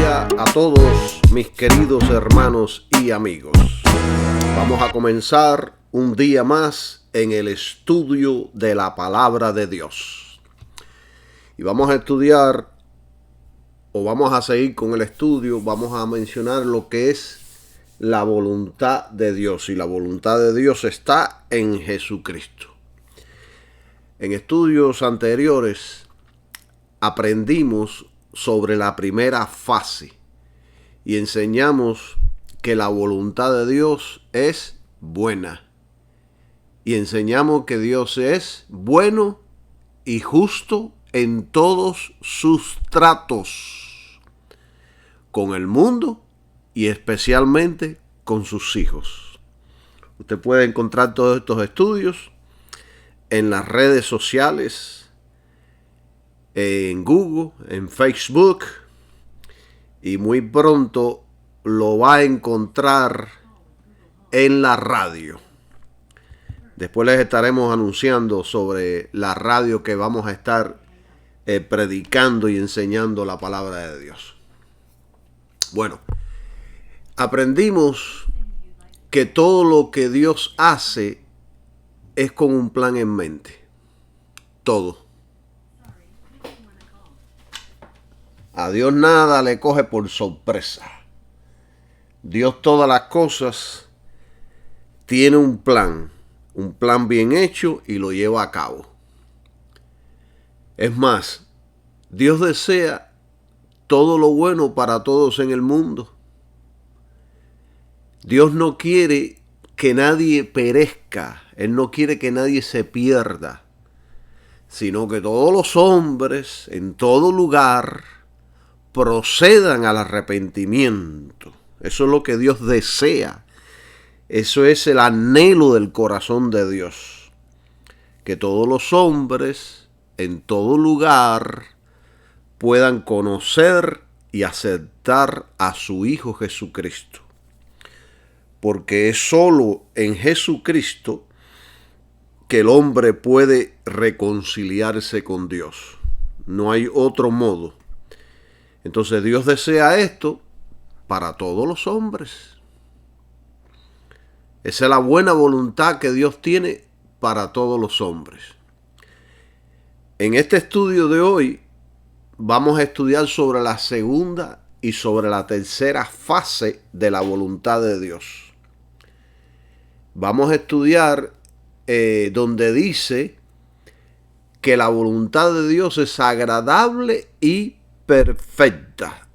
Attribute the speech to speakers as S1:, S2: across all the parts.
S1: día a todos mis queridos hermanos y amigos. Vamos a comenzar un día más en el estudio de la palabra de Dios. Y vamos a estudiar, o vamos a seguir con el estudio, vamos a mencionar lo que es la voluntad de Dios. Y la voluntad de Dios está en Jesucristo. En estudios anteriores aprendimos sobre la primera fase y enseñamos que la voluntad de Dios es buena. Y enseñamos que Dios es bueno y justo en todos sus tratos con el mundo y especialmente con sus hijos. Usted puede encontrar todos estos estudios en las redes sociales, en Google, en Facebook, y muy pronto lo va a encontrar en la radio. Después les estaremos anunciando sobre la radio que vamos a estar predicando y enseñando la palabra de Dios. Bueno, aprendimos que todo lo que Dios hace es con un plan en mente. Todo. A Dios nada le coge por sorpresa. Dios todas las cosas tiene un plan bien hecho y lo lleva a cabo. Es más, Dios desea todo lo bueno para todos en el mundo. Dios no quiere que nadie perezca, Él no quiere que nadie se pierda, sino que todos los hombres en todo lugar procedan al arrepentimiento. Eso es lo que Dios desea. Eso es el anhelo del corazón de Dios. Que todos los hombres en todo lugar puedan conocer y aceptar a su Hijo Jesucristo. Porque es solo en Jesucristo que el hombre puede reconciliarse con Dios. No hay otro modo. Entonces Dios desea esto para todos los hombres. Esa es la buena voluntad que Dios tiene para todos los hombres. En este estudio de hoy vamos a estudiar sobre la segunda y sobre la tercera fase de la voluntad de Dios. Vamos a estudiar donde dice que la voluntad de Dios es agradable y perfecta.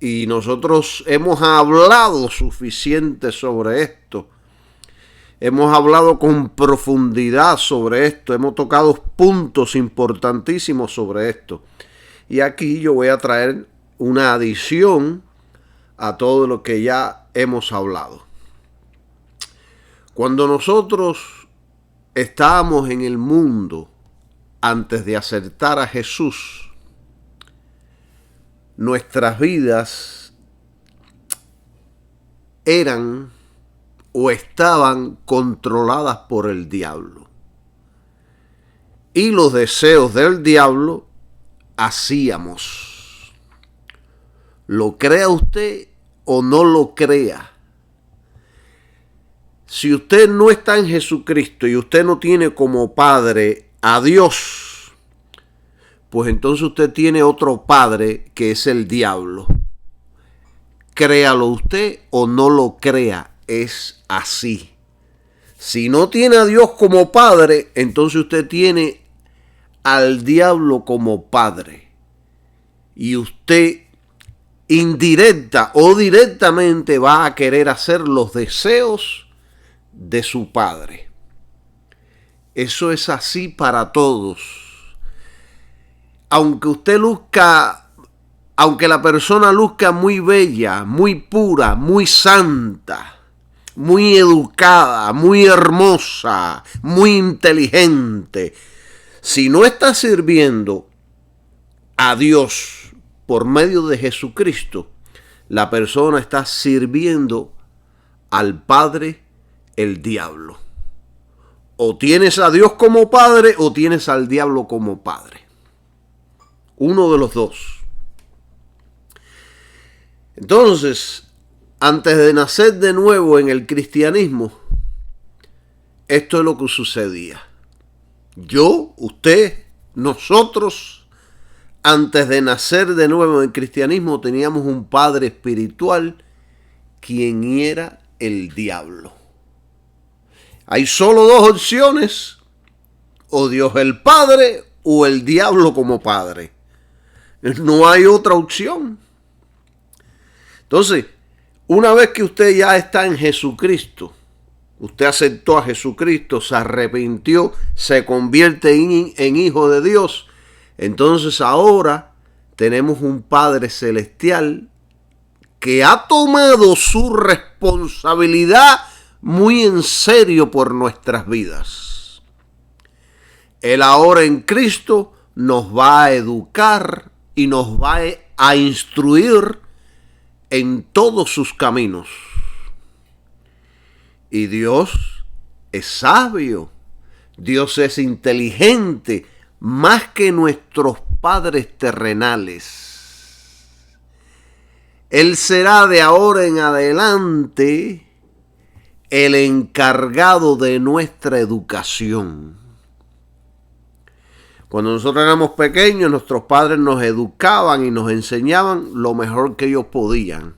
S1: Y nosotros hemos hablado suficiente sobre esto. Hemos hablado con profundidad sobre esto. Hemos tocado puntos importantísimos sobre esto. Y aquí yo voy a traer una adición a todo lo que ya hemos hablado. Cuando nosotros estábamos en el mundo antes de aceptar a Jesús, nuestras vidas eran o estaban controladas por el diablo. Y los deseos del diablo hacíamos. Lo crea usted o no lo crea. Si usted no está en Jesucristo y usted no tiene como padre a Dios, pues entonces usted tiene otro padre que es el diablo. Créalo usted o no lo crea, es así. Si no tiene a Dios como padre, entonces usted tiene al diablo como padre. Y usted indirecta o directamente va a querer hacer los deseos de su padre. Eso es así para todos. Aunque la persona luzca muy bella, muy pura, muy santa, muy educada, muy hermosa, muy inteligente, si no está sirviendo a Dios por medio de Jesucristo, la persona está sirviendo al Padre, el diablo. O tienes a Dios como padre o tienes al diablo como padre. Uno de los dos. Entonces, antes de nacer de nuevo en el cristianismo, esto es lo que sucedía. Yo, usted, nosotros, antes de nacer de nuevo en el cristianismo, teníamos un padre espiritual, quien era el diablo. Hay solo dos opciones: o Dios el Padre o el diablo como padre. No hay otra opción. Entonces, una vez que usted ya está en Jesucristo, usted aceptó a Jesucristo, se arrepintió, se convierte en hijo de Dios, entonces ahora tenemos un Padre celestial que ha tomado su responsabilidad muy en serio por nuestras vidas. Él ahora en Cristo nos va a educar y nos va a instruir en todos sus caminos. Y Dios es sabio, Dios es inteligente, más que nuestros padres terrenales. Él será de ahora en adelante el encargado de nuestra educación. Cuando nosotros éramos pequeños, nuestros padres nos educaban y nos enseñaban lo mejor que ellos podían.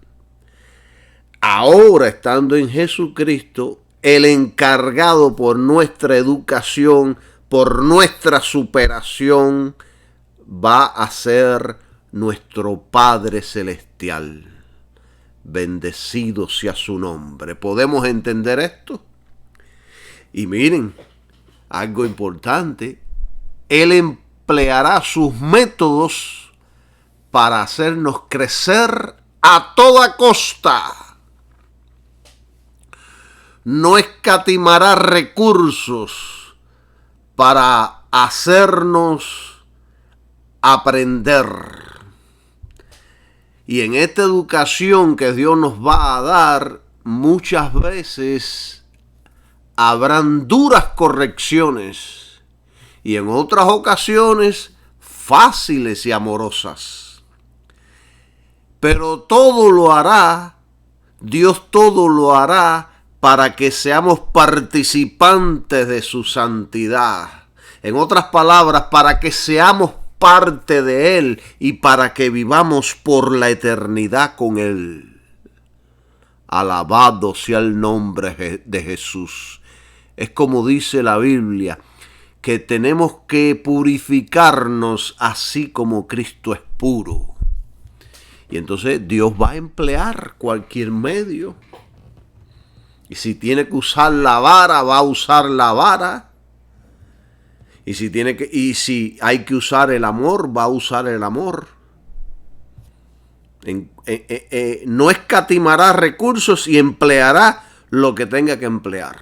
S1: Ahora, estando en Jesucristo, el encargado por nuestra educación, por nuestra superación, va a ser nuestro Padre Celestial. Bendecido sea su nombre. ¿Podemos entender esto? Y miren, algo importante: Él empleará sus métodos para hacernos crecer a toda costa. No escatimará recursos para hacernos aprender. Y en esta educación que Dios nos va a dar, muchas veces habrán duras correcciones y en otras ocasiones fáciles y amorosas. Pero todo lo hará, Dios todo lo hará para que seamos participantes de su santidad. En otras palabras, para que seamos parte de Él y para que vivamos por la eternidad con Él. Alabado sea el nombre de Jesús. Es como dice la Biblia, que tenemos que purificarnos así como Cristo es puro. Y entonces Dios va a emplear cualquier medio. Y si tiene que usar la vara, va a usar la vara. Y si hay que usar el amor, va a usar el amor. No escatimará recursos y empleará lo que tenga que emplear.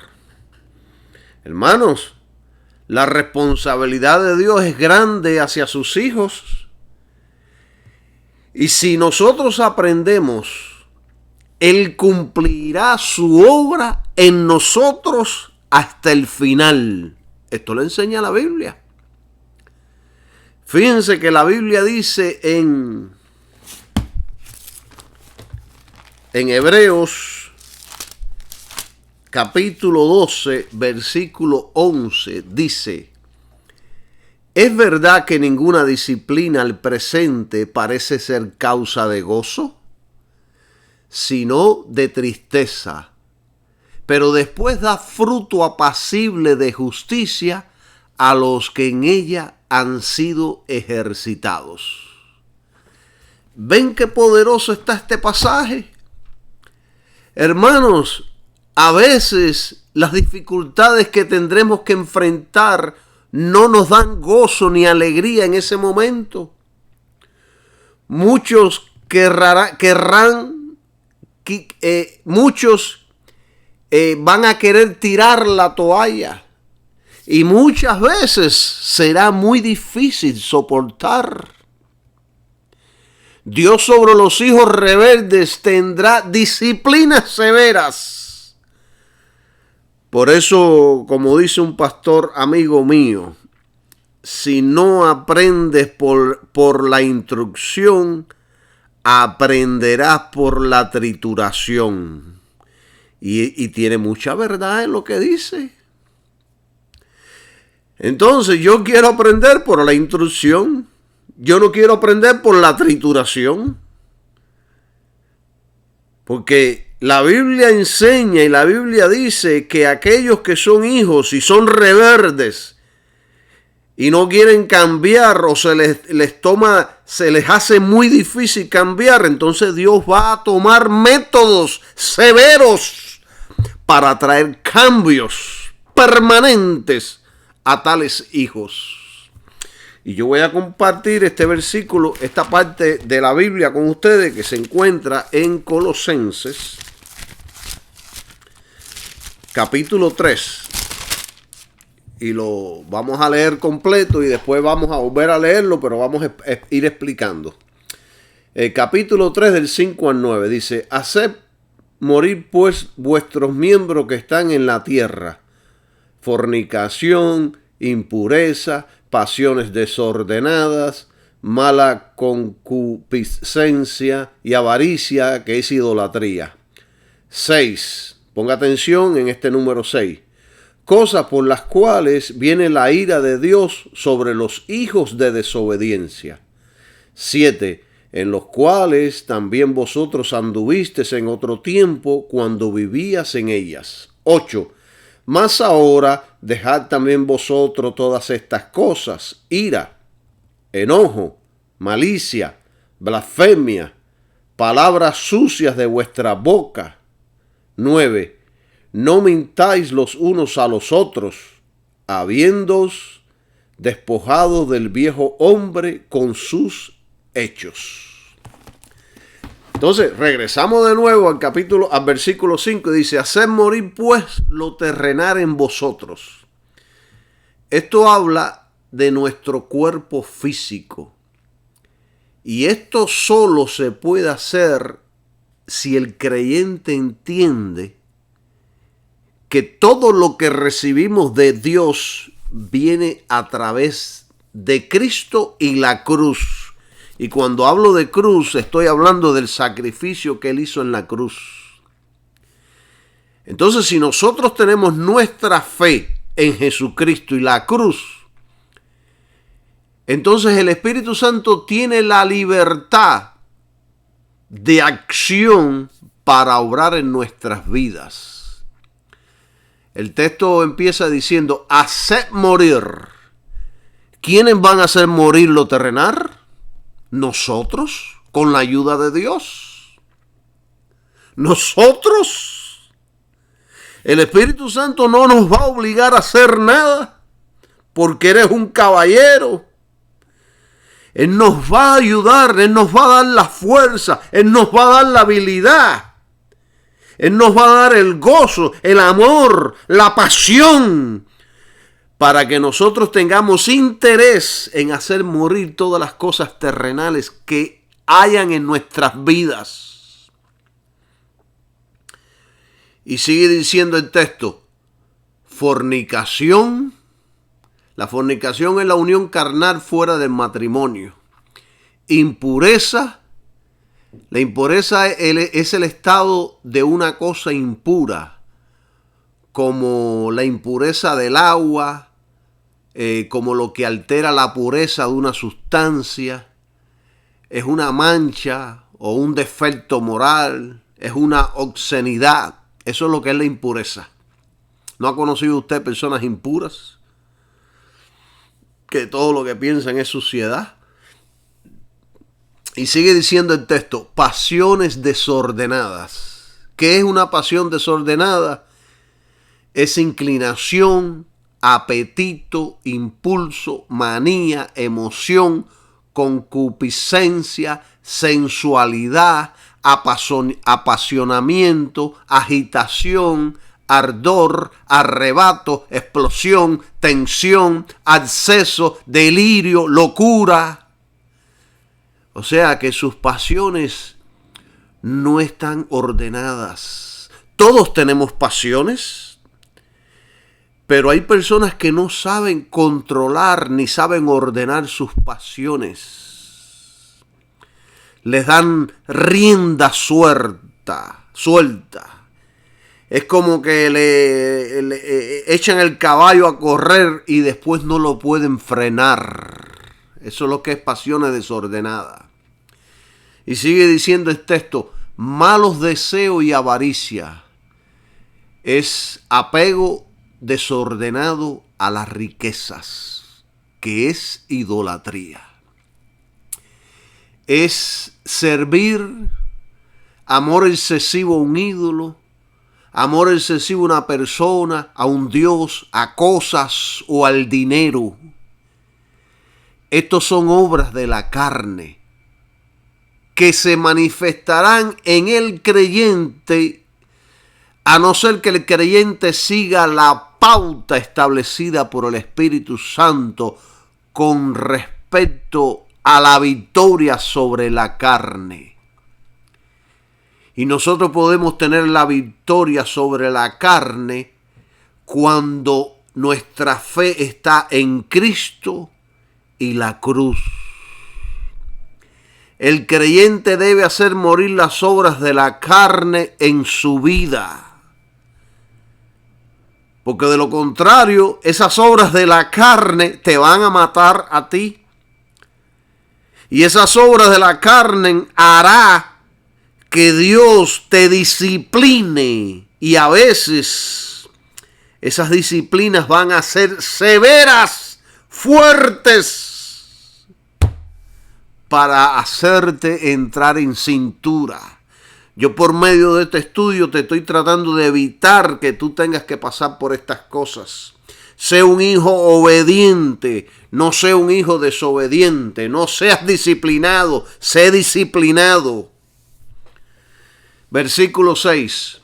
S1: Hermanos, la responsabilidad de Dios es grande hacia sus hijos. Y si nosotros aprendemos, Él cumplirá su obra en nosotros hasta el final. Esto lo enseña la Biblia. Fíjense que la Biblia dice en Hebreos capítulo 12, versículo 11, dice: ¿es verdad que ninguna disciplina al presente parece ser causa de gozo, sino de tristeza? Pero después da fruto apacible de justicia a los que en ella han sido ejercitados. ¿Ven qué poderoso está este pasaje? Hermanos, a veces las dificultades que tendremos que enfrentar no nos dan gozo ni alegría en ese momento. Muchos van a querer tirar la toalla y muchas veces será muy difícil soportar. Dios sobre los hijos rebeldes tendrá disciplinas severas. Por eso, como dice un pastor amigo mío, si no aprendes por la instrucción, aprenderás por la trituración. Y tiene mucha verdad en lo que dice. Entonces yo quiero aprender por la instrucción. Yo no quiero aprender por la trituración. Porque la Biblia enseña y la Biblia dice que aquellos que son hijos y son rebeldes y no quieren cambiar o se les hace muy difícil cambiar, entonces Dios va a tomar métodos severos para traer cambios permanentes a tales hijos. Y yo voy a compartir este versículo, esta parte de la Biblia con ustedes que se encuentra en Colosenses, capítulo 3. Y lo vamos a leer completo y después vamos a volver a leerlo, pero vamos a ir explicando. El capítulo 3 del 5 al 9 dice: haced morir pues vuestros miembros que están en la tierra: fornicación, impureza, pasiones desordenadas, mala concupiscencia y avaricia, que es idolatría. 6. Ponga atención en este número 6. Cosas por las cuales viene la ira de Dios sobre los hijos de desobediencia. 7. En los cuales también vosotros anduvisteis en otro tiempo cuando vivías en ellas. 8. Mas ahora dejad también vosotros todas estas cosas: ira, enojo, malicia, blasfemia, palabras sucias de vuestra boca. 9. No mintáis los unos a los otros, habiéndoos despojado del viejo hombre con sus hechos. Entonces, regresamos de nuevo al versículo 5, dice: haced morir pues lo terrenal en vosotros. Esto habla de nuestro cuerpo físico. Y esto solo se puede hacer si el creyente entiende que todo lo que recibimos de Dios viene a través de Cristo y la cruz. Y cuando hablo de cruz, estoy hablando del sacrificio que Él hizo en la cruz. Entonces, si nosotros tenemos nuestra fe en Jesucristo y la cruz, entonces el Espíritu Santo tiene la libertad de acción para obrar en nuestras vidas. El texto empieza diciendo: haced morir. ¿Quiénes van a hacer morir lo terrenal? Nosotros, con la ayuda de Dios. Nosotros. El Espíritu Santo no nos va a obligar a hacer nada porque eres un caballero. Él nos va a ayudar, Él nos va a dar la fuerza, Él nos va a dar la habilidad. Él nos va a dar el gozo, el amor, la pasión, para que nosotros tengamos interés en hacer morir todas las cosas terrenales que hayan en nuestras vidas. Y sigue diciendo el texto: fornicación. La fornicación es la unión carnal fuera del matrimonio. Impureza. La impureza es el estado de una cosa impura, como la impureza del agua, como lo que altera la pureza de una sustancia. Es una mancha o un defecto moral, es una obscenidad. Eso es lo que es la impureza. ¿No ha conocido usted personas impuras? Que todo lo que piensan es suciedad. Y sigue diciendo el texto: pasiones desordenadas. ¿Qué es una pasión desordenada? Es inclinación, apetito, impulso, manía, emoción, concupiscencia, sensualidad, apasionamiento, agitación, ardor, arrebato, explosión, tensión, acceso, delirio, locura. O sea que sus pasiones no están ordenadas. Todos tenemos pasiones, pero hay personas que no saben controlar ni saben ordenar sus pasiones. les dan rienda suelta. Es como que le echan el caballo a correr y después no lo pueden frenar. Eso es lo que es pasiones desordenadas. Y sigue diciendo el texto, malos deseos y avaricia. Es apego desordenado a las riquezas, que es idolatría. Es servir, amor excesivo a un ídolo, amor excesivo a una persona, a un Dios, a cosas o al dinero. Estos son obras de la carne que se manifestarán en el creyente a no ser que el creyente siga la pauta establecida por el Espíritu Santo con respecto a la victoria sobre la carne. Y nosotros podemos tener la victoria sobre la carne cuando nuestra fe está en Cristo y la cruz. El creyente debe hacer morir las obras de la carne en su vida. Porque de lo contrario, esas obras de la carne te van a matar a ti. Y esas obras de la carne hará que Dios te discipline. Y a veces esas disciplinas van a ser severas, fuertes, para hacerte entrar en cintura. Yo por medio de este estudio te estoy tratando de evitar que tú tengas que pasar por estas cosas. Sé un hijo obediente, no sé un hijo desobediente. No seas disciplinado, sé disciplinado. Versículo 6.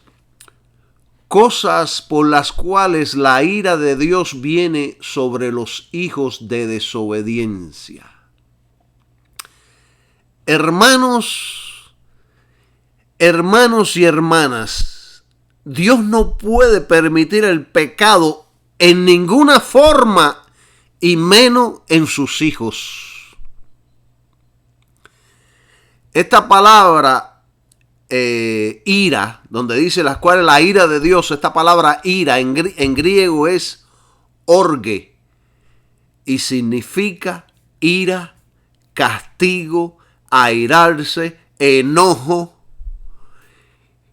S1: Cosas por las cuales la ira de Dios viene sobre los hijos de desobediencia. Hermanos y hermanas, Dios no puede permitir el pecado en ninguna forma y menos en sus hijos. Esta palabra ira, donde dice las cuales la ira de Dios, esta palabra ira en griego es orge y significa ira, castigo, airarse, enojo.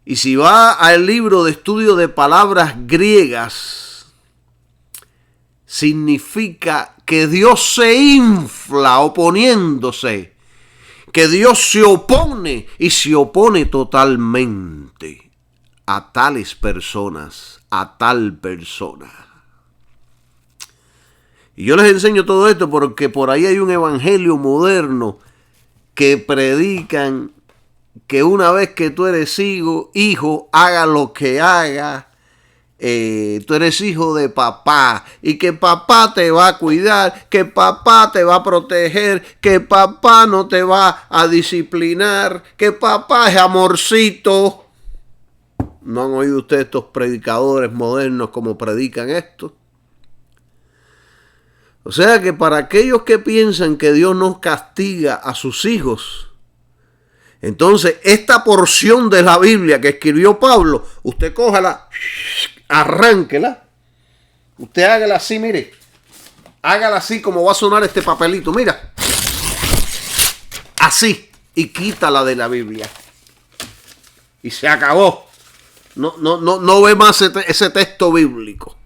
S1: Y si va al libro de estudio de palabras griegas, significa que Dios se infla oponiéndose, que Dios se opone y se opone totalmente a tales personas, a tal persona. Y yo les enseño todo esto porque por ahí hay un evangelio moderno que predican que una vez que tú eres hijo, haga lo que haga, tú eres hijo de papá y que papá te va a cuidar, que papá te va a proteger, que papá no te va a disciplinar, que papá es amorcito. ¿No han oído ustedes estos predicadores modernos como predican esto? O sea que para aquellos que piensan que Dios no castiga a sus hijos, entonces esta porción de la Biblia que escribió Pablo, usted cójala, arránquela, usted hágala así, mire, hágala así como va a sonar este papelito, mira, así, y quítala de la Biblia. Y se acabó. No ve más ese texto bíblico.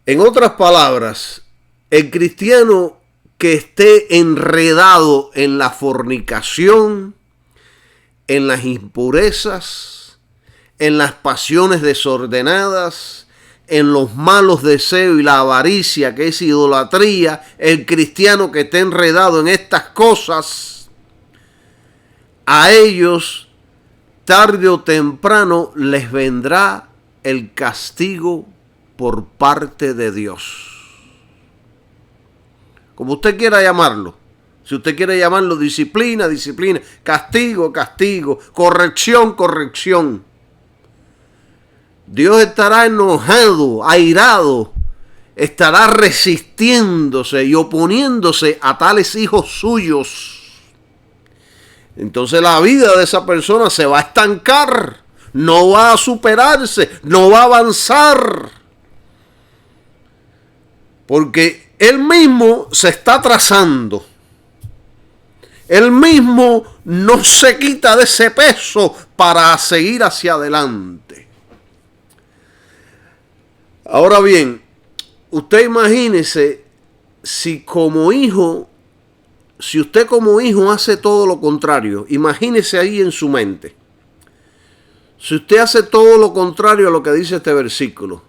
S1: En otras palabras, el cristiano que esté enredado en la fornicación, en las impurezas, en las pasiones desordenadas, en los malos deseos y la avaricia, que es idolatría, el cristiano que esté enredado en estas cosas, a ellos tarde o temprano les vendrá el castigo por parte de Dios. Como usted quiera llamarlo. Si usted quiere llamarlo disciplina, disciplina. Castigo, castigo. Corrección, corrección. Dios estará enojado, airado. Estará resistiéndose y oponiéndose a tales hijos suyos. entonces la vida de esa persona se va a estancar, no va a superarse, no va a avanzar. Porque él mismo se está atrasando. Él mismo no se quita de ese peso para seguir hacia adelante. Ahora bien, usted imagínese si usted como hijo hace todo lo contrario. Imagínese ahí en su mente. Si usted hace todo lo contrario a lo que dice este versículo,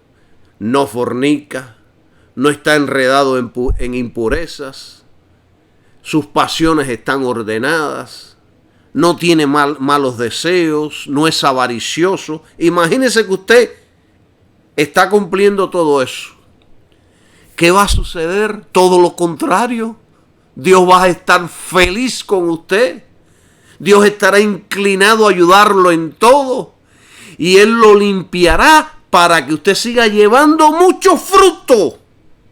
S1: no fornica, no está enredado en impurezas, sus pasiones están ordenadas, no tiene malos deseos, no es avaricioso. Imagínese que usted está cumpliendo todo eso. ¿Qué va a suceder? Todo lo contrario. Dios va a estar feliz con usted. Dios estará inclinado a ayudarlo en todo. Y Él lo limpiará para que usted siga llevando mucho fruto.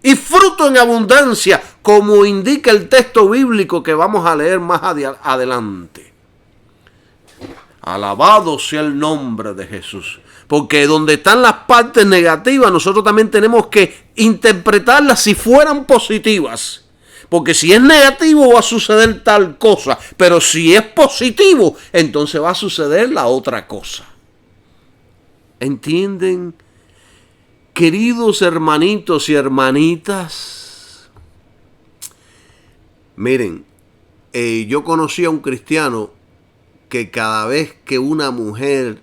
S1: Y fruto en abundancia, como indica el texto bíblico que vamos a leer más adelante. Alabado sea el nombre de Jesús. Porque donde están las partes negativas, nosotros también tenemos que interpretarlas si fueran positivas. Porque si es negativo va a suceder tal cosa. Pero si es positivo, entonces va a suceder la otra cosa. ¿Entienden? Queridos hermanitos y hermanitas, miren, yo conocí a un cristiano que cada vez que una mujer,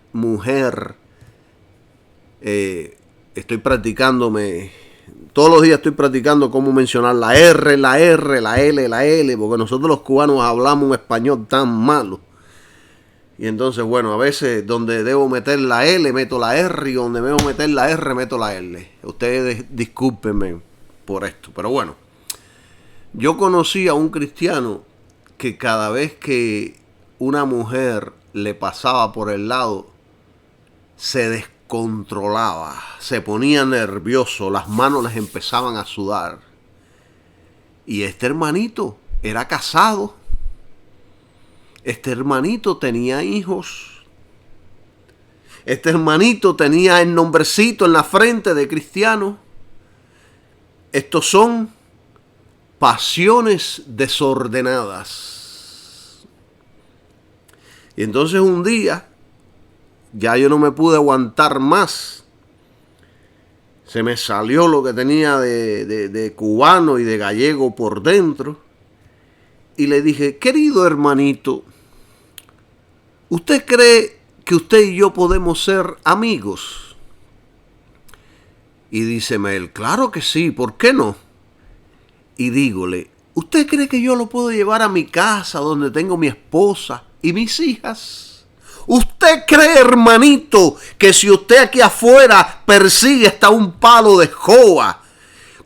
S1: estoy practicándome, todos los días estoy practicando cómo mencionar la R, la L, la L, porque nosotros los cubanos hablamos un español tan malo. Y entonces, bueno, a veces donde debo meter la L, meto la R, y donde debo meter la R, meto la L. Ustedes discúlpenme por esto, pero bueno. Yo conocí a un cristiano que cada vez que una mujer le pasaba por el lado, se descontrolaba, se ponía nervioso, las manos les empezaban a sudar. Y este hermanito era casado. Este hermanito tenía hijos. Este hermanito tenía el nombrecito en la frente de cristiano. Estos son pasiones desordenadas. Y entonces un día, ya yo no me pude aguantar más. Se me salió lo que tenía de cubano y de gallego por dentro. Y le dije, querido hermanito, ¿usted cree que usted y yo podemos ser amigos? Y díceme él, claro que sí, ¿por qué no? Y dígole, ¿usted cree que yo lo puedo llevar a mi casa donde tengo mi esposa y mis hijas? ¿Usted cree, hermanito, que si usted aquí afuera persigue hasta un palo de escoba,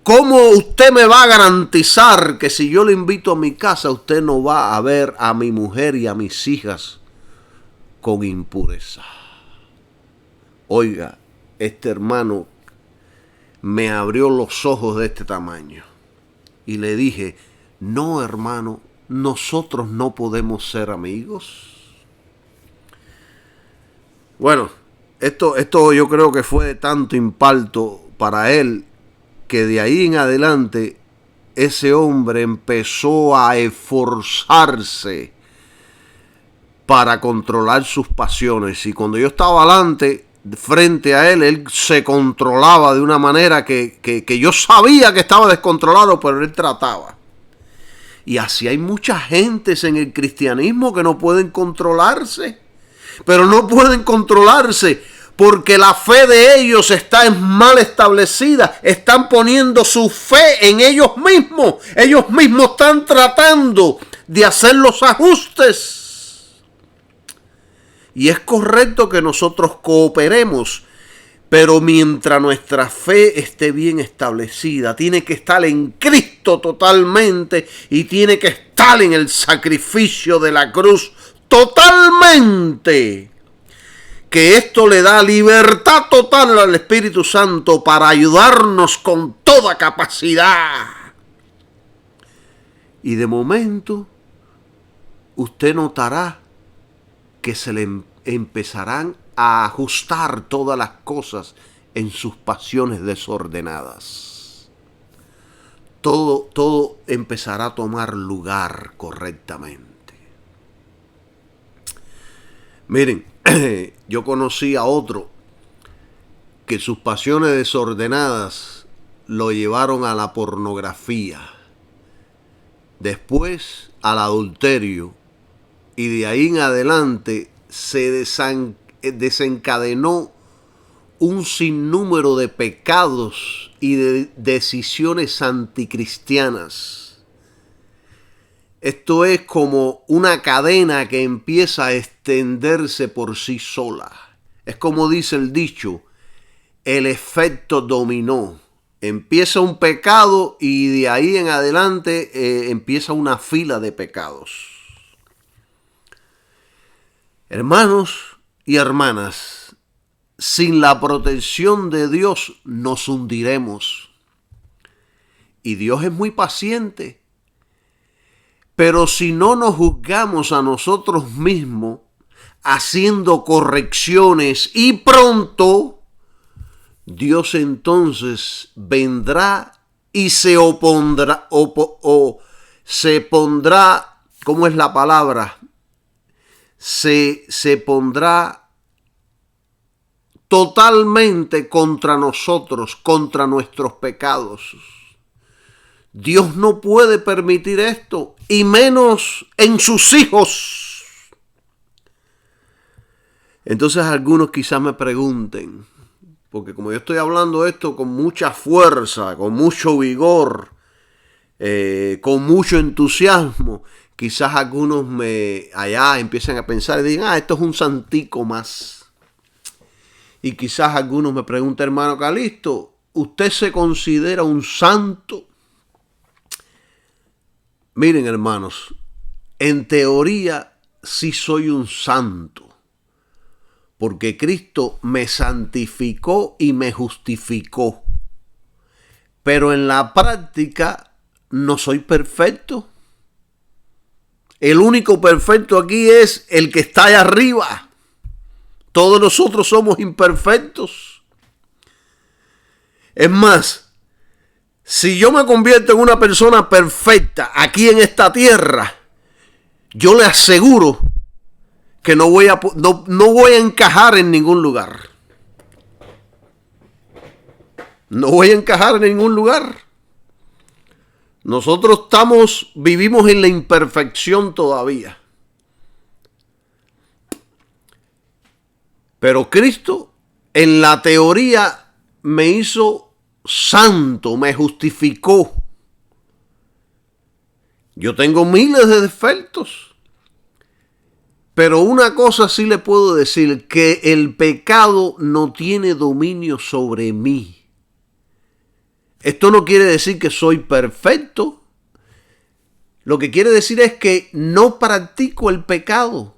S1: ¿cómo usted me va a garantizar que si yo le invito a mi casa, usted no va a ver a mi mujer y a mis hijas con impureza? Oiga, este hermano me abrió los ojos de este tamaño. Y le dije, no, hermano, nosotros no podemos ser amigos. Bueno, esto yo creo que fue de tanto impacto para él, que de ahí en adelante ese hombre empezó a esforzarse para controlar sus pasiones. Y cuando yo estaba adelante, frente a él se controlaba de una manera que yo sabía que estaba descontrolado, pero él trataba. Y así hay muchas gentes en el cristianismo que no pueden controlarse. Pero no pueden controlarse porque la fe de ellos está mal establecida. Están poniendo su fe en ellos mismos. Ellos mismos están tratando de hacer los ajustes. Y es correcto que nosotros cooperemos, pero mientras nuestra fe esté bien establecida, tiene que estar en Cristo totalmente y tiene que estar en el sacrificio de la cruz totalmente. Que esto le da libertad total al Espíritu Santo para ayudarnos con toda capacidad. Y de momento, usted notará que se le empezarán a ajustar todas las cosas en sus pasiones desordenadas. Todo empezará a tomar lugar correctamente. Miren, yo conocí a otro que sus pasiones desordenadas lo llevaron a la pornografía, después al adulterio, y de ahí en adelante se desencadenó un sinnúmero de pecados y de decisiones anticristianas. Esto es como una cadena que empieza a extenderse por sí sola. Es como dice el dicho, el efecto dominó. Empieza un pecado y de ahí en adelante empieza una fila de pecados. Hermanos y hermanas, sin la protección de Dios nos hundiremos. Y Dios es muy paciente. Pero si no nos juzgamos a nosotros mismos, haciendo correcciones y pronto, Dios entonces vendrá y se opondrá, se pondrá, ¿cómo es la palabra? Se pondrá totalmente contra nosotros, contra nuestros pecados. Dios no puede permitir esto, y menos en sus hijos. Entonces algunos quizás me pregunten, porque como yo estoy hablando esto con mucha fuerza, con mucho vigor, con mucho entusiasmo, quizás algunos allá empiezan a pensar y digan, esto es un santico más. Y quizás algunos me pregunten, hermano Calixto, ¿usted se considera un santo? Miren, hermanos, en teoría sí soy un santo, porque Cristo me santificó y me justificó. Pero en la práctica no soy perfecto. El único perfecto aquí es el que está allá arriba. Todos nosotros somos imperfectos. Es más, si yo me convierto en una persona perfecta aquí en esta tierra, yo le aseguro que no voy a encajar en ningún lugar. No voy a encajar en ningún lugar. Nosotros vivimos en la imperfección todavía. Pero Cristo, en la teoría, me hizo santo, me justificó. Yo tengo miles de defectos, pero una cosa sí le puedo decir, que el pecado no tiene dominio sobre mí. Esto no quiere decir que soy perfecto. Lo que quiere decir es que no practico el pecado.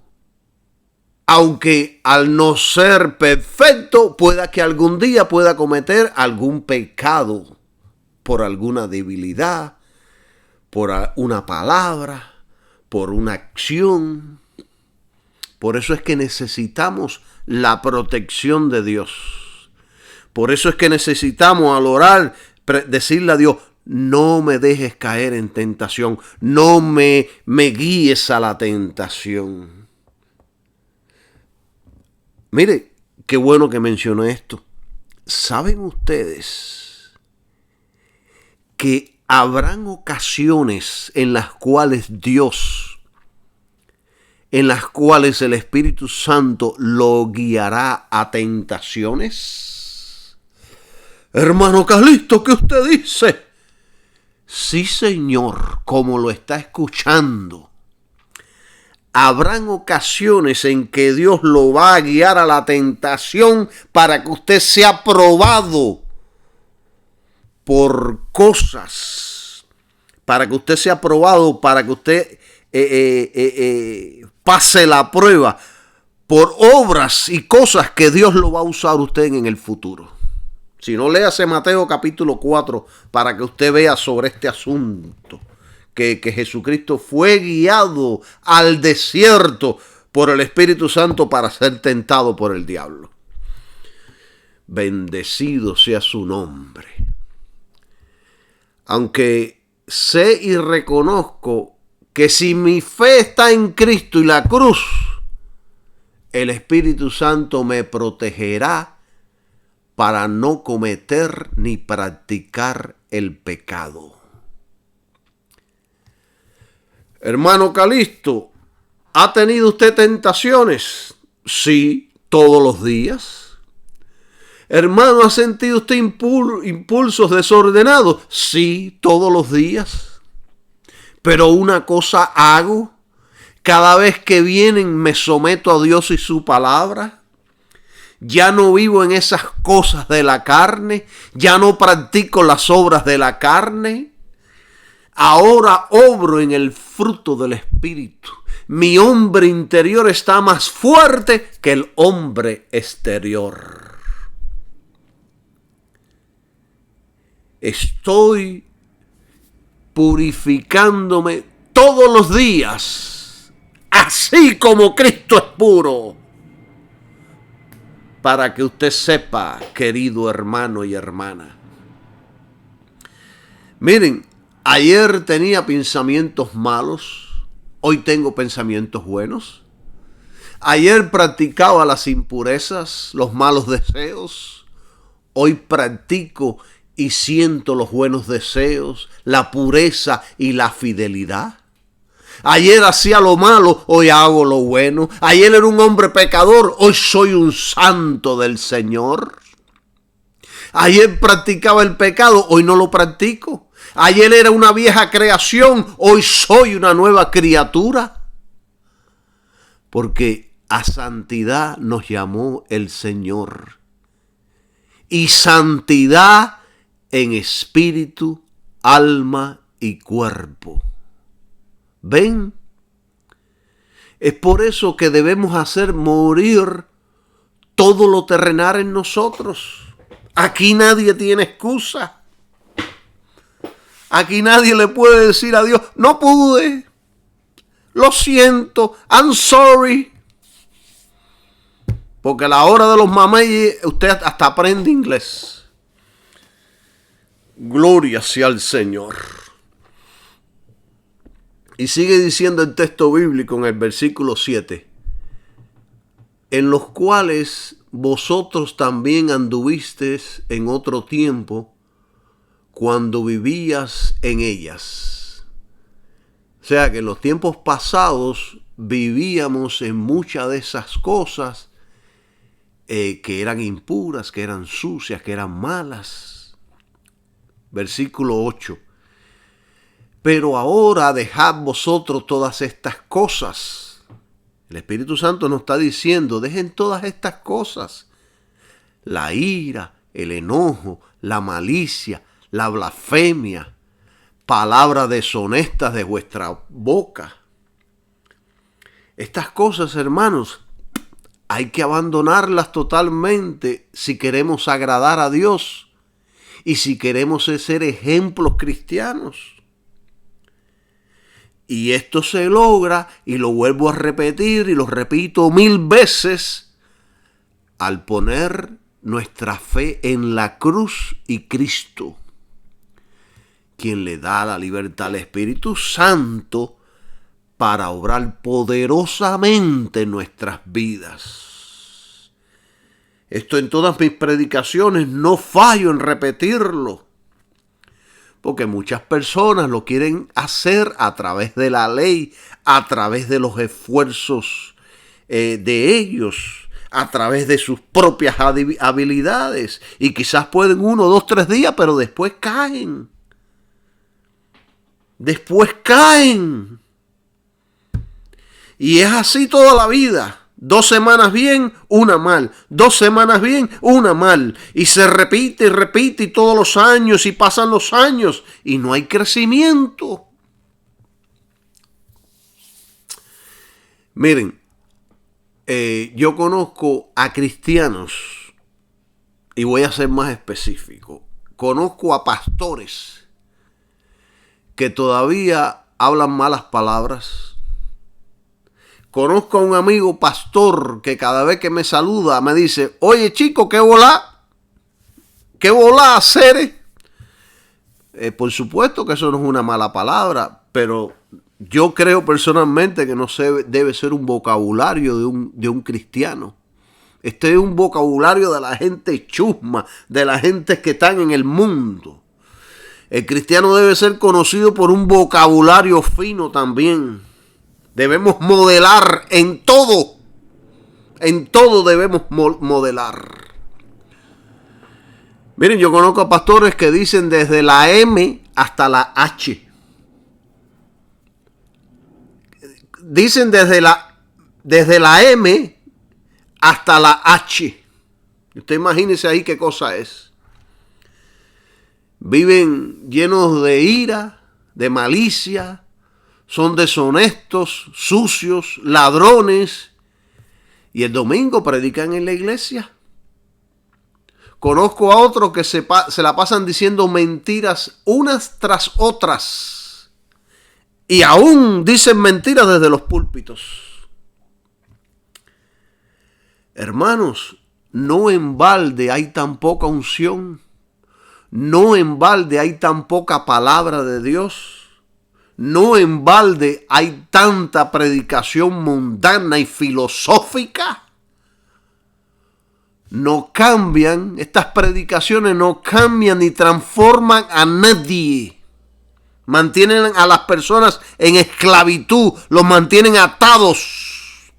S1: Aunque al no ser perfecto, pueda que algún día pueda cometer algún pecado por alguna debilidad, por una palabra, por una acción. Por eso es que necesitamos la protección de Dios. Por eso es que necesitamos al orar decirle a Dios, no me dejes caer en tentación, no me guíes a la tentación. Mire, qué bueno que mencionó esto. ¿Saben ustedes que habrán ocasiones en las cuales el Espíritu Santo lo guiará a tentaciones? Hermano Calixto, ¿qué usted dice? Sí, Señor, como lo está escuchando. Habrán ocasiones en que Dios lo va a guiar a la tentación para que usted sea probado por cosas, para que usted sea probado, para que usted pase la prueba por obras y cosas que Dios lo va a usar usted en el futuro. Si no, léase Mateo capítulo 4 para que usted vea sobre este asunto que Jesucristo fue guiado al desierto por el Espíritu Santo para ser tentado por el diablo. Bendecido sea su nombre. Aunque sé y reconozco que si mi fe está en Cristo y la cruz, el Espíritu Santo me protegerá para no cometer ni practicar el pecado. Hermano Calixto, ¿ha tenido usted tentaciones? Sí, todos los días. Hermano, ¿ha sentido usted impulsos desordenados? Sí, todos los días. Pero una cosa hago, cada vez que vienen me someto a Dios y su palabra. Ya no vivo en esas cosas de la carne, ya no practico las obras de la carne. Ahora obro en el fruto del Espíritu. Mi hombre interior está más fuerte que el hombre exterior. Estoy purificándome todos los días, así como Cristo es puro. Para que usted sepa, querido hermano y hermana. Miren, ayer tenía pensamientos malos, hoy tengo pensamientos buenos. Ayer practicaba las impurezas, los malos deseos, hoy practico y siento los buenos deseos, la pureza y la fidelidad. Ayer hacía lo malo, hoy hago lo bueno. Ayer era un hombre pecador, hoy soy un santo del Señor. Ayer practicaba el pecado, hoy no lo practico. Ayer era una vieja creación, hoy soy una nueva criatura. Porque a santidad nos llamó el Señor. Y santidad en espíritu, alma y cuerpo. ¿Ven? Es por eso que debemos hacer morir todo lo terrenal en nosotros. Aquí nadie tiene excusa. Aquí nadie le puede decir a Dios, no pude, lo siento, I'm sorry. Porque a la hora de los mameyes usted hasta aprende inglés. Gloria sea al Señor. Y sigue diciendo el texto bíblico en el versículo 7. En los cuales vosotros también anduvisteis en otro tiempo, cuando vivías en ellas. O sea que en los tiempos pasados vivíamos en muchas de esas cosas que eran impuras, que eran sucias, que eran malas. Versículo 8. Pero ahora dejad vosotros todas estas cosas. El Espíritu Santo nos está diciendo, dejen todas estas cosas. La ira, el enojo, la malicia, la blasfemia, palabras deshonestas de vuestra boca. Estas cosas, hermanos, hay que abandonarlas totalmente si queremos agradar a Dios y si queremos ser ejemplos cristianos. Y esto se logra, y lo vuelvo a repetir, y lo repito 1000 veces, al poner nuestra fe en la cruz y Cristo, quien le da la libertad al Espíritu Santo para obrar poderosamente en nuestras vidas. Esto en todas mis predicaciones no fallo en repetirlo. Porque muchas personas lo quieren hacer a través de la ley, a través de los esfuerzos de ellos, a través de sus propias habilidades. Y quizás pueden 1, 2, 3 días, pero después caen. Después caen. Y es así toda la vida. 2 semanas bien, una mal. 2 semanas bien, una mal. Y se repite y repite y todos los años y pasan los años y no hay crecimiento. Miren, yo conozco a cristianos y voy a ser más específico. Conozco a pastores que todavía hablan malas palabras. Conozco a un amigo pastor que cada vez que me saluda me dice, oye chico, ¿qué volá hacer? Por supuesto que eso no es una mala palabra, pero yo creo personalmente que no debe ser un vocabulario de un cristiano. Este es un vocabulario de la gente chusma, de la gente que están en el mundo. El cristiano debe ser conocido por un vocabulario fino también. Debemos modelar en todo. En todo debemos modelar. Miren, yo conozco a pastores que dicen desde la M hasta la H. Dicen desde la M hasta la H. Usted imagínese ahí qué cosa es. Viven llenos de ira, de malicia, son deshonestos, sucios, ladrones, y el domingo predican en la iglesia. Conozco a otros que se la pasan diciendo mentiras unas tras otras, y aún dicen mentiras desde los púlpitos. Hermanos, no en balde hay tan poca unción. No en balde hay tan poca palabra de Dios. No en balde hay tanta predicación mundana y filosófica. No cambian, estas predicaciones no cambian ni transforman a nadie. Mantienen a las personas en esclavitud, los mantienen atados.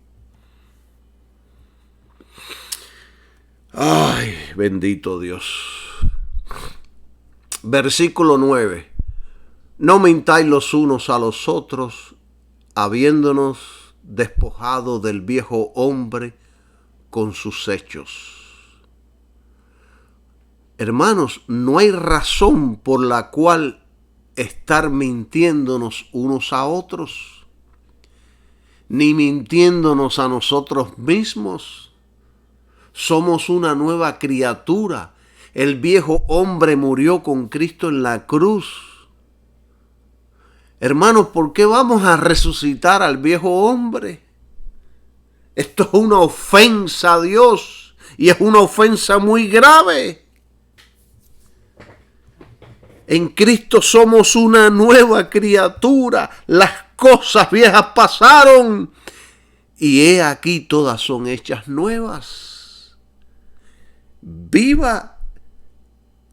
S1: Ay, bendito Dios. Versículo 9. No mintáis los unos a los otros, habiéndonos despojado del viejo hombre con sus hechos. Hermanos, no hay razón por la cual estar mintiéndonos unos a otros, ni mintiéndonos a nosotros mismos. Somos una nueva criatura. El viejo hombre murió con Cristo en la cruz. Hermanos, ¿por qué vamos a resucitar al viejo hombre? Esto es una ofensa a Dios y es una ofensa muy grave. En Cristo somos una nueva criatura. Las cosas viejas pasaron y he aquí todas son hechas nuevas. Viva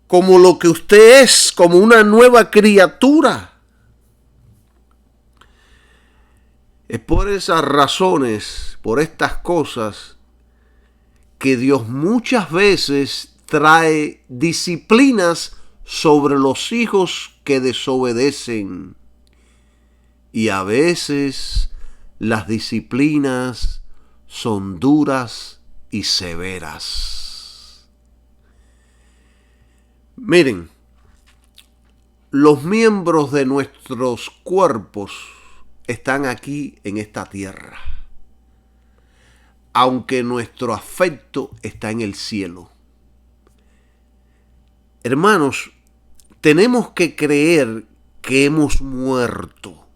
S1: como lo que usted es, como una nueva criatura. Es por esas razones, por estas cosas, que Dios muchas veces trae disciplinas sobre los hijos que desobedecen. Y a veces las disciplinas son duras y severas. Miren, los miembros de nuestros cuerpos están aquí en esta tierra, aunque nuestro afecto está en el cielo. Hermanos, tenemos que creer que hemos muerto.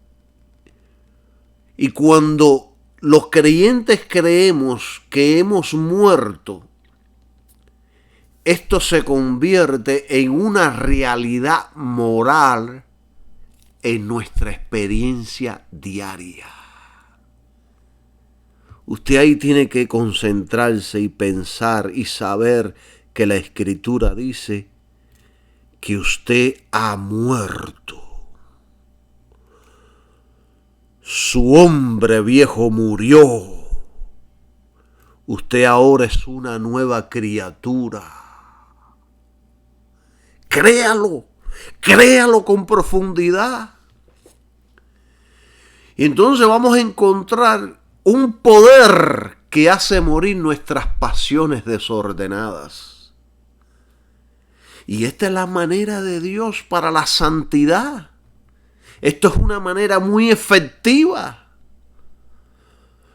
S1: Y cuando los creyentes creemos que hemos muerto, esto se convierte en una realidad moral en nuestra experiencia diaria. Usted ahí tiene que concentrarse y pensar y saber que la Escritura dice que usted ha muerto. Su hombre viejo murió. Usted ahora es una nueva criatura. Créalo con profundidad. Y entonces vamos a encontrar un poder que hace morir nuestras pasiones desordenadas. Y esta es la manera de Dios para la santidad. Esto es una manera muy efectiva.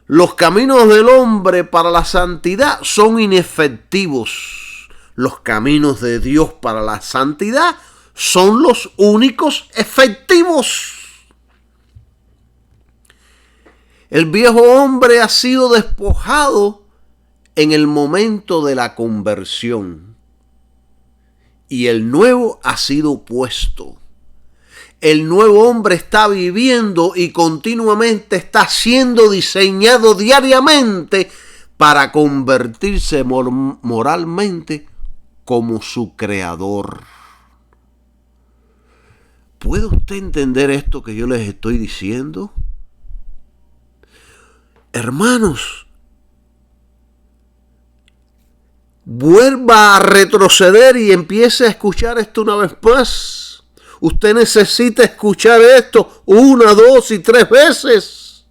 S1: Los caminos del hombre para la santidad son inefectivos. Los caminos de Dios para la santidad son los únicos efectivos. El viejo hombre ha sido despojado en el momento de la conversión y el nuevo ha sido puesto. El nuevo hombre está viviendo y continuamente está siendo diseñado diariamente para convertirse moralmente como su creador. ¿Puede usted entender esto que yo les estoy diciendo? Hermanos, vuelva a retroceder y empiece a escuchar esto una vez más. Usted necesita escuchar esto 1, 2 y 3 veces.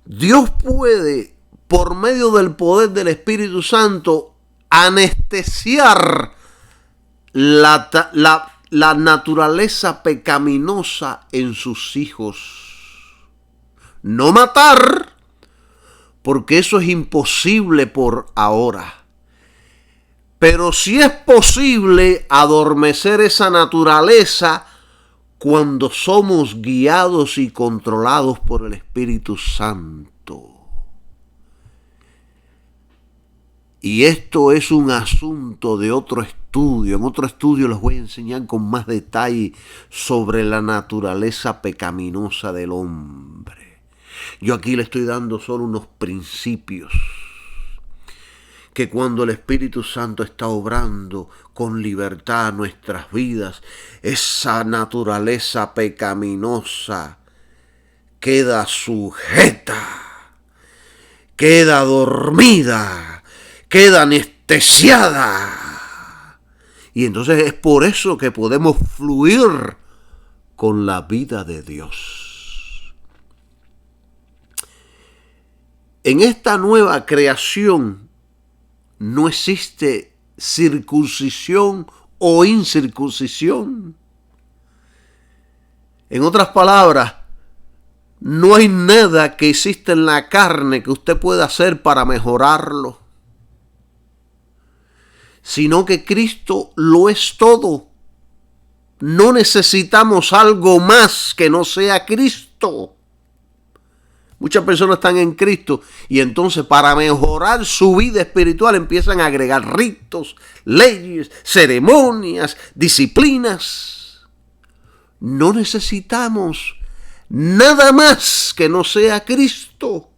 S1: Dios puede, por medio del poder del Espíritu Santo, anestesiar la naturaleza pecaminosa en sus hijos. No matar, porque eso es imposible por ahora. Pero sí es posible adormecer esa naturaleza cuando somos guiados y controlados por el Espíritu Santo. Y esto es un asunto de otro estudio. En otro estudio les voy a enseñar con más detalle sobre la naturaleza pecaminosa del hombre. Yo aquí le estoy dando solo unos principios que cuando el Espíritu Santo está obrando con libertad en nuestras vidas, esa naturaleza pecaminosa queda sujeta, queda dormida, queda anestesiada. Y entonces es por eso que podemos fluir con la vida de Dios. En esta nueva creación no existe circuncisión o incircuncisión. En otras palabras, no hay nada que exista en la carne que usted pueda hacer para mejorarlo, sino que Cristo lo es todo. No necesitamos algo más que no sea Cristo. Muchas personas están en Cristo y entonces para mejorar su vida espiritual empiezan a agregar ritos, leyes, ceremonias, disciplinas. No necesitamos nada más que no sea Cristo.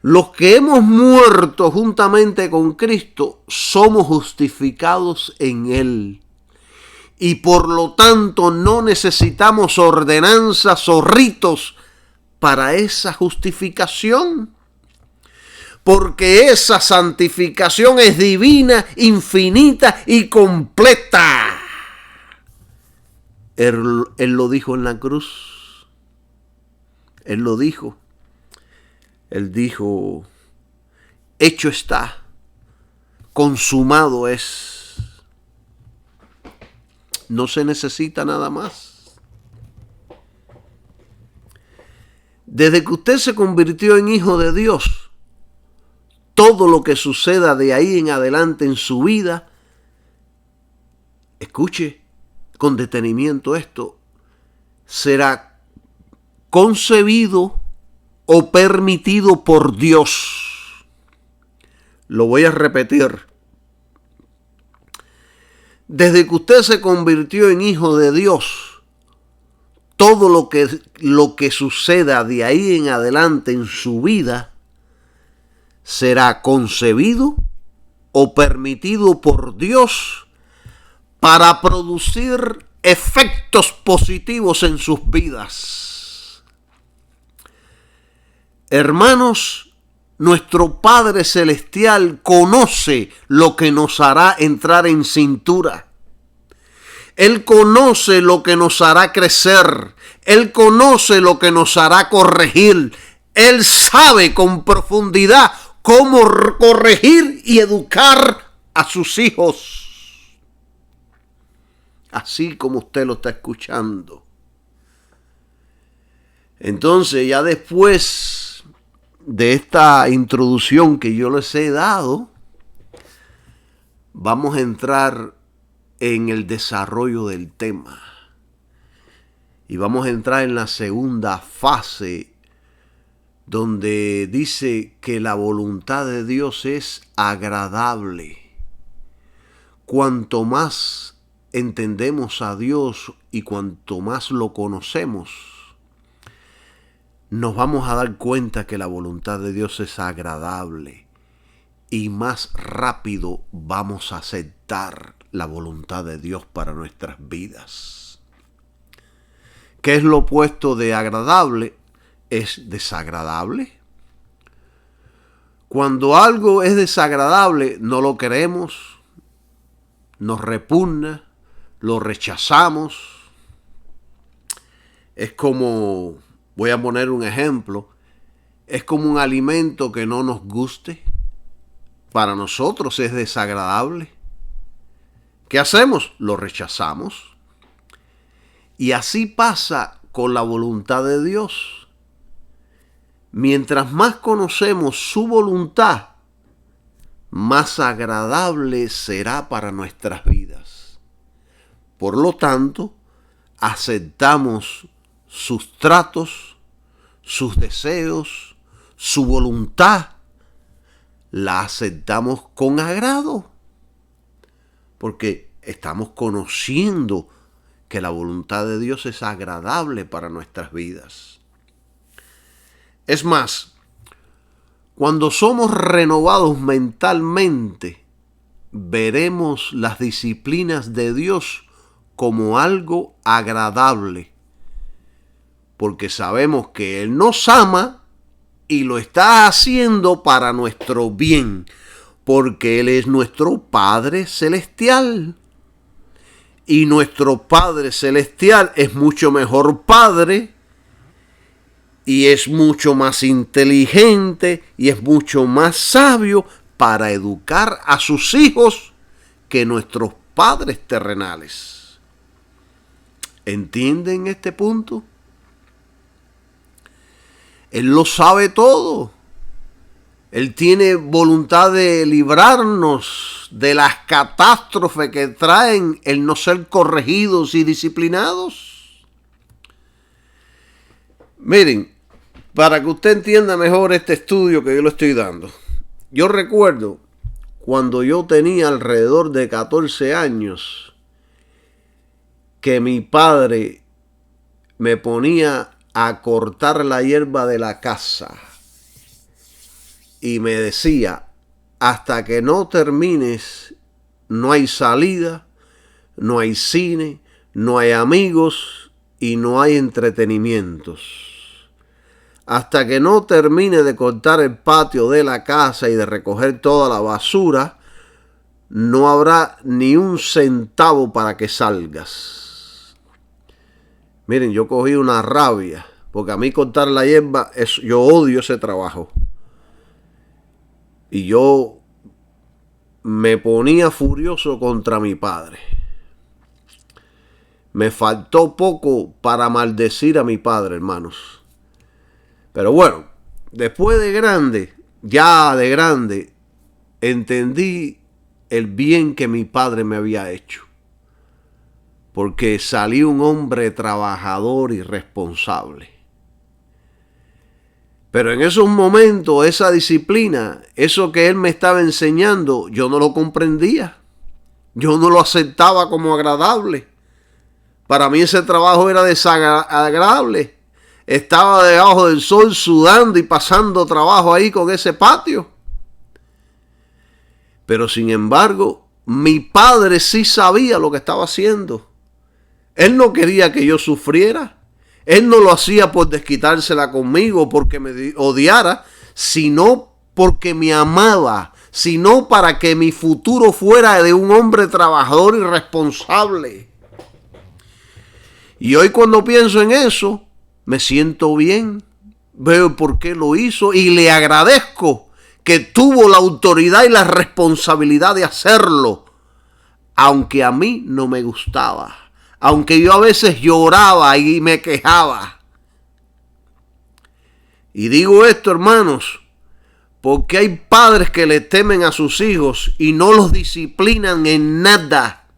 S1: Los que hemos muerto juntamente con Cristo somos justificados en Él. Y por lo tanto no necesitamos ordenanzas o ritos para esa justificación, porque esa santificación es divina, infinita y completa. Él lo dijo en la cruz. Él lo dijo. Él dijo, hecho está, consumado es. No se necesita nada más. Desde que usted se convirtió en hijo de Dios, todo lo que suceda de ahí en adelante en su vida, escuche con detenimiento esto, será concebido o permitido por Dios. Lo voy a repetir. Desde que usted se convirtió en hijo de Dios, todo lo que suceda de ahí en adelante en su vida será concebido o permitido por Dios para producir efectos positivos en sus vidas. Hermanos, nuestro Padre Celestial conoce lo que nos hará entrar en cintura. Él conoce lo que nos hará crecer. Él conoce lo que nos hará corregir. Él sabe con profundidad cómo corregir y educar a sus hijos. Así como usted lo está escuchando. Entonces, ya después de esta introducción que yo les he dado, vamos a entrar en el desarrollo del tema. Y vamos a entrar en la segunda fase, donde dice que la voluntad de Dios es agradable. Cuanto más entendemos a Dios y cuanto más lo conocemos, nos vamos a dar cuenta que la voluntad de Dios es agradable y más rápido vamos a aceptar la voluntad de Dios para nuestras vidas. ¿Qué es lo opuesto de agradable? Es desagradable. Cuando algo es desagradable, no lo queremos, nos repugna, lo rechazamos. Es como, voy a poner un ejemplo, es como un alimento que no nos guste. Para nosotros es desagradable. ¿Qué hacemos? Lo rechazamos. Y así pasa con la voluntad de Dios. Mientras más conocemos su voluntad, más agradable será para nuestras vidas. Por lo tanto, aceptamos sus tratos, sus deseos, su voluntad. La aceptamos con agrado, porque estamos conociendo que la voluntad de Dios es agradable para nuestras vidas. Es más, cuando somos renovados mentalmente, veremos las disciplinas de Dios como algo agradable, porque sabemos que Él nos ama y lo está haciendo para nuestro bien, porque Él es nuestro Padre Celestial. Y nuestro Padre Celestial es mucho mejor Padre, y es mucho más inteligente, y es mucho más sabio para educar a sus hijos que nuestros padres terrenales. ¿Entienden este punto? Él lo sabe todo. Él tiene voluntad de librarnos de las catástrofes que traen el no ser corregidos y disciplinados. Miren, para que usted entienda mejor este estudio que yo le estoy dando. Yo recuerdo cuando yo tenía alrededor de 14 años que mi padre me ponía a cortar la hierba de la casa. Y me decía, hasta que no termines, no hay salida, no hay cine, no hay amigos y no hay entretenimientos. Hasta que no termine de cortar el patio de la casa y de recoger toda la basura, no habrá ni un centavo para que salgas. Miren, yo cogí una rabia, porque a mí cortar la hierba, yo odio ese trabajo. Y yo me ponía furioso contra mi padre. Me faltó poco para maldecir a mi padre, hermanos. Pero bueno, después de grande, ya de grande, entendí el bien que mi padre me había hecho. Porque salí un hombre trabajador y responsable. Pero en esos momentos, esa disciplina, eso que él me estaba enseñando, yo no lo comprendía. Yo no lo aceptaba como agradable. Para mí ese trabajo era desagradable. Estaba debajo del sol sudando y pasando trabajo ahí con ese patio. Pero sin embargo, mi padre sí sabía lo que estaba haciendo. Él no quería que yo sufriera. Él no lo hacía por desquitársela conmigo, porque me odiara, sino porque me amaba, sino para que mi futuro fuera de un hombre trabajador y responsable. Y hoy cuando pienso en eso, me siento bien, veo por qué lo hizo y le agradezco que tuvo la autoridad y la responsabilidad de hacerlo, aunque a mí no me gustaba. Aunque yo a veces lloraba y me quejaba. Y digo esto, hermanos, porque hay padres que le temen a sus hijos y no los disciplinan en nada.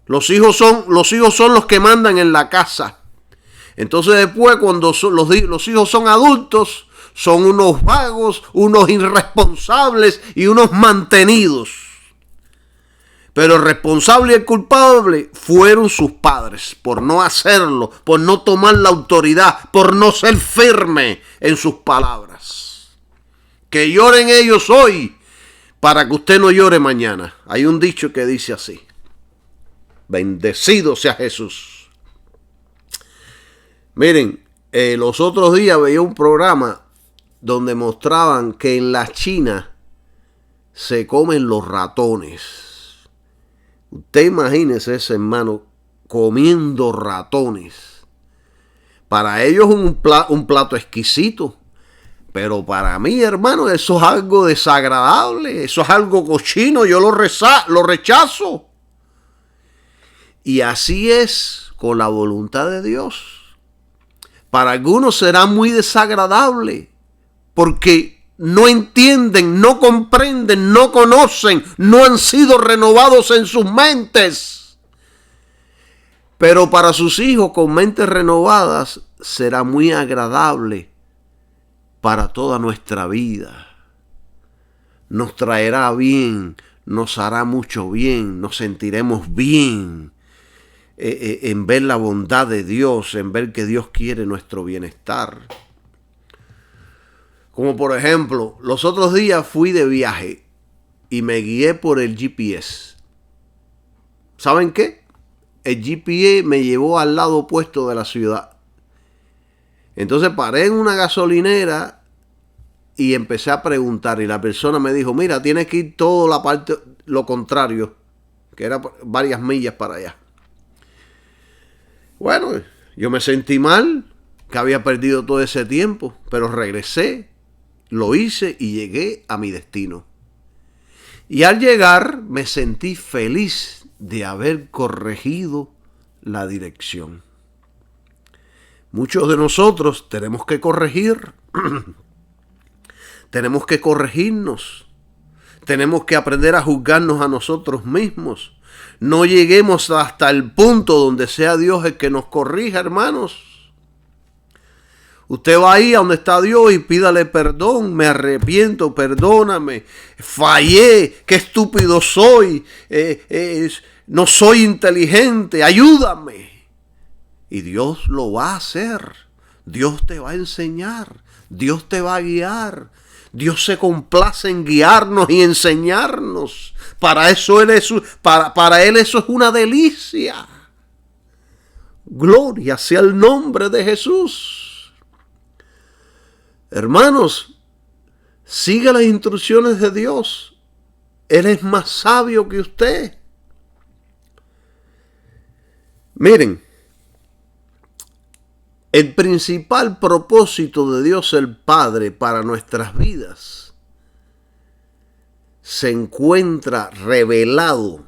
S1: Los hijos son los que mandan en la casa. Entonces después, cuando los hijos son adultos, son unos vagos, unos irresponsables y unos mantenidos. Pero el responsable y el culpable fueron sus padres por no hacerlo, por no tomar la autoridad, por no ser firme en sus palabras. Que lloren ellos hoy para que usted no llore mañana. Hay un dicho que dice así: bendecido sea Jesús. Miren, los otros días veía un programa donde mostraban que en la China se comen los ratones. Usted imagínese ese hermano comiendo ratones. Para ellos es un plato exquisito. Pero para mí, hermano, eso es algo desagradable. Eso es algo cochino. Yo lo rechazo. Y así es con la voluntad de Dios. Para algunos será muy desagradable. Porque no entienden, no comprenden, no conocen, no han sido renovados en sus mentes. Pero para sus hijos con mentes renovadas será muy agradable para toda nuestra vida. Nos traerá bien, nos hará mucho bien, nos sentiremos bien en ver la bondad de Dios, en ver que Dios quiere nuestro bienestar. Como por ejemplo, los otros días fui de viaje y me guié por el GPS. ¿Saben qué? El GPS me llevó al lado opuesto de la ciudad. Entonces paré en una gasolinera y empecé a preguntar. Y la persona me dijo, mira, tienes que ir toda la parte, lo contrario, que era varias millas para allá. Bueno, yo me sentí mal, que había perdido todo ese tiempo, pero regresé. Lo hice y llegué a mi destino. Y al llegar me sentí feliz de haber corregido la dirección. Muchos de nosotros tenemos que corregir. Tenemos que corregirnos. Tenemos que aprender a juzgarnos a nosotros mismos. No lleguemos hasta el punto donde sea Dios el que nos corrija, hermanos. Usted va ahí a donde está Dios y pídale perdón. Me arrepiento, perdóname. Fallé, qué estúpido soy. No soy inteligente, ayúdame. Y Dios lo va a hacer. Dios te va a enseñar. Dios te va a guiar. Dios se complace en guiarnos y enseñarnos. Para Él eso es una delicia. Gloria sea el nombre de Jesús. Hermanos, siga las instrucciones de Dios. Él es más sabio que usted. Miren, el principal propósito de Dios el Padre para nuestras vidas se encuentra revelado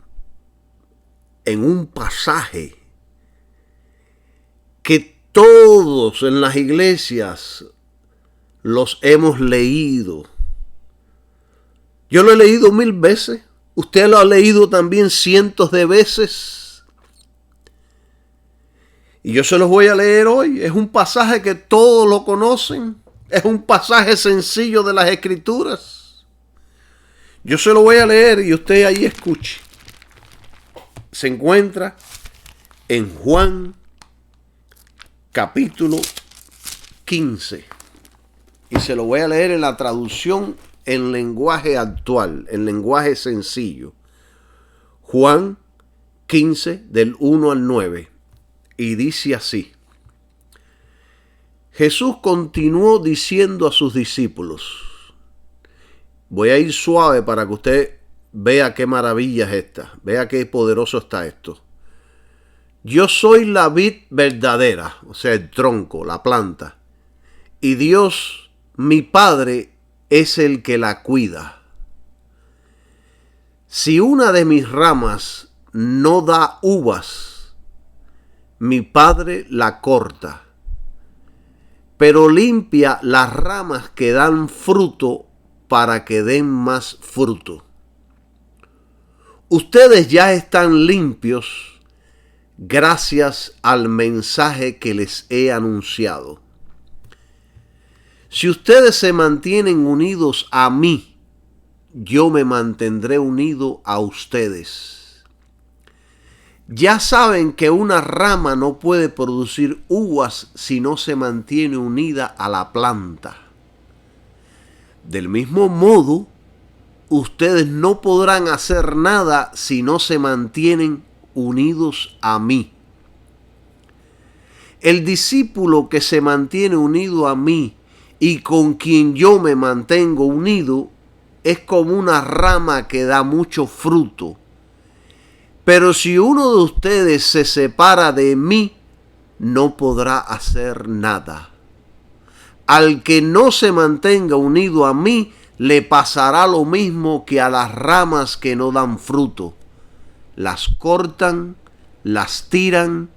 S1: en un pasaje que todos en las iglesias los hemos leído. Yo lo he leído 1000 veces. Usted lo ha leído también cientos de veces. Y yo se los voy a leer hoy. Es un pasaje que todos lo conocen. Es un pasaje sencillo de las Escrituras. Yo se lo voy a leer y usted ahí escuche. Se encuentra en Juan capítulo 15. Y se lo voy a leer en la traducción en lenguaje actual, en lenguaje sencillo. Juan 15, del 1 al 9. Y dice así. Jesús continuó diciendo a sus discípulos. Voy a ir suave para que usted vea qué maravilla es esta. Vea qué poderoso está esto. Yo soy la vid verdadera, o sea, el tronco, la planta. Y Dios, mi Padre, es el que la cuida. Si una de mis ramas no da uvas, mi Padre la corta, pero limpia las ramas que dan fruto para que den más fruto. Ustedes ya están limpios gracias al mensaje que les he anunciado. Si ustedes se mantienen unidos a mí, yo me mantendré unido a ustedes. Ya saben que una rama no puede producir uvas si no se mantiene unida a la planta. Del mismo modo, ustedes no podrán hacer nada si no se mantienen unidos a mí. El discípulo que se mantiene unido a mí y con quien yo me mantengo unido es como una rama que da mucho fruto. Pero si uno de ustedes se separa de mí, no podrá hacer nada. Al que no se mantenga unido a mí, le pasará lo mismo que a las ramas que no dan fruto. Las cortan, las tiran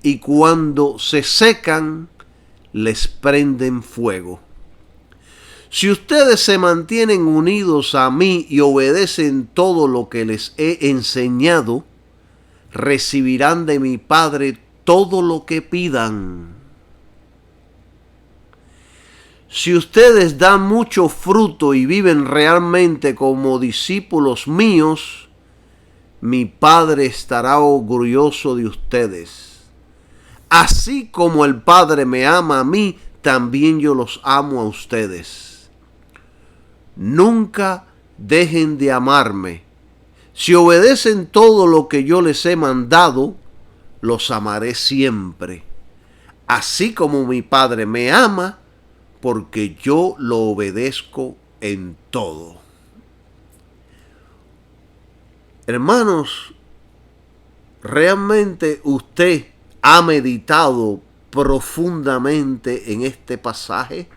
S1: y cuando se secan, les prenden fuego. Si ustedes se mantienen unidos a mí y obedecen todo lo que les he enseñado, recibirán de mi Padre todo lo que pidan. Si ustedes dan mucho fruto y viven realmente como discípulos míos, mi Padre estará orgulloso de ustedes. Así como el Padre me ama a mí, también yo los amo a ustedes. Nunca dejen de amarme. Si obedecen todo lo que yo les he mandado, los amaré siempre. Así como mi Padre me ama, porque yo lo obedezco en todo. Hermanos, ¿realmente usted ha meditado profundamente en este pasaje?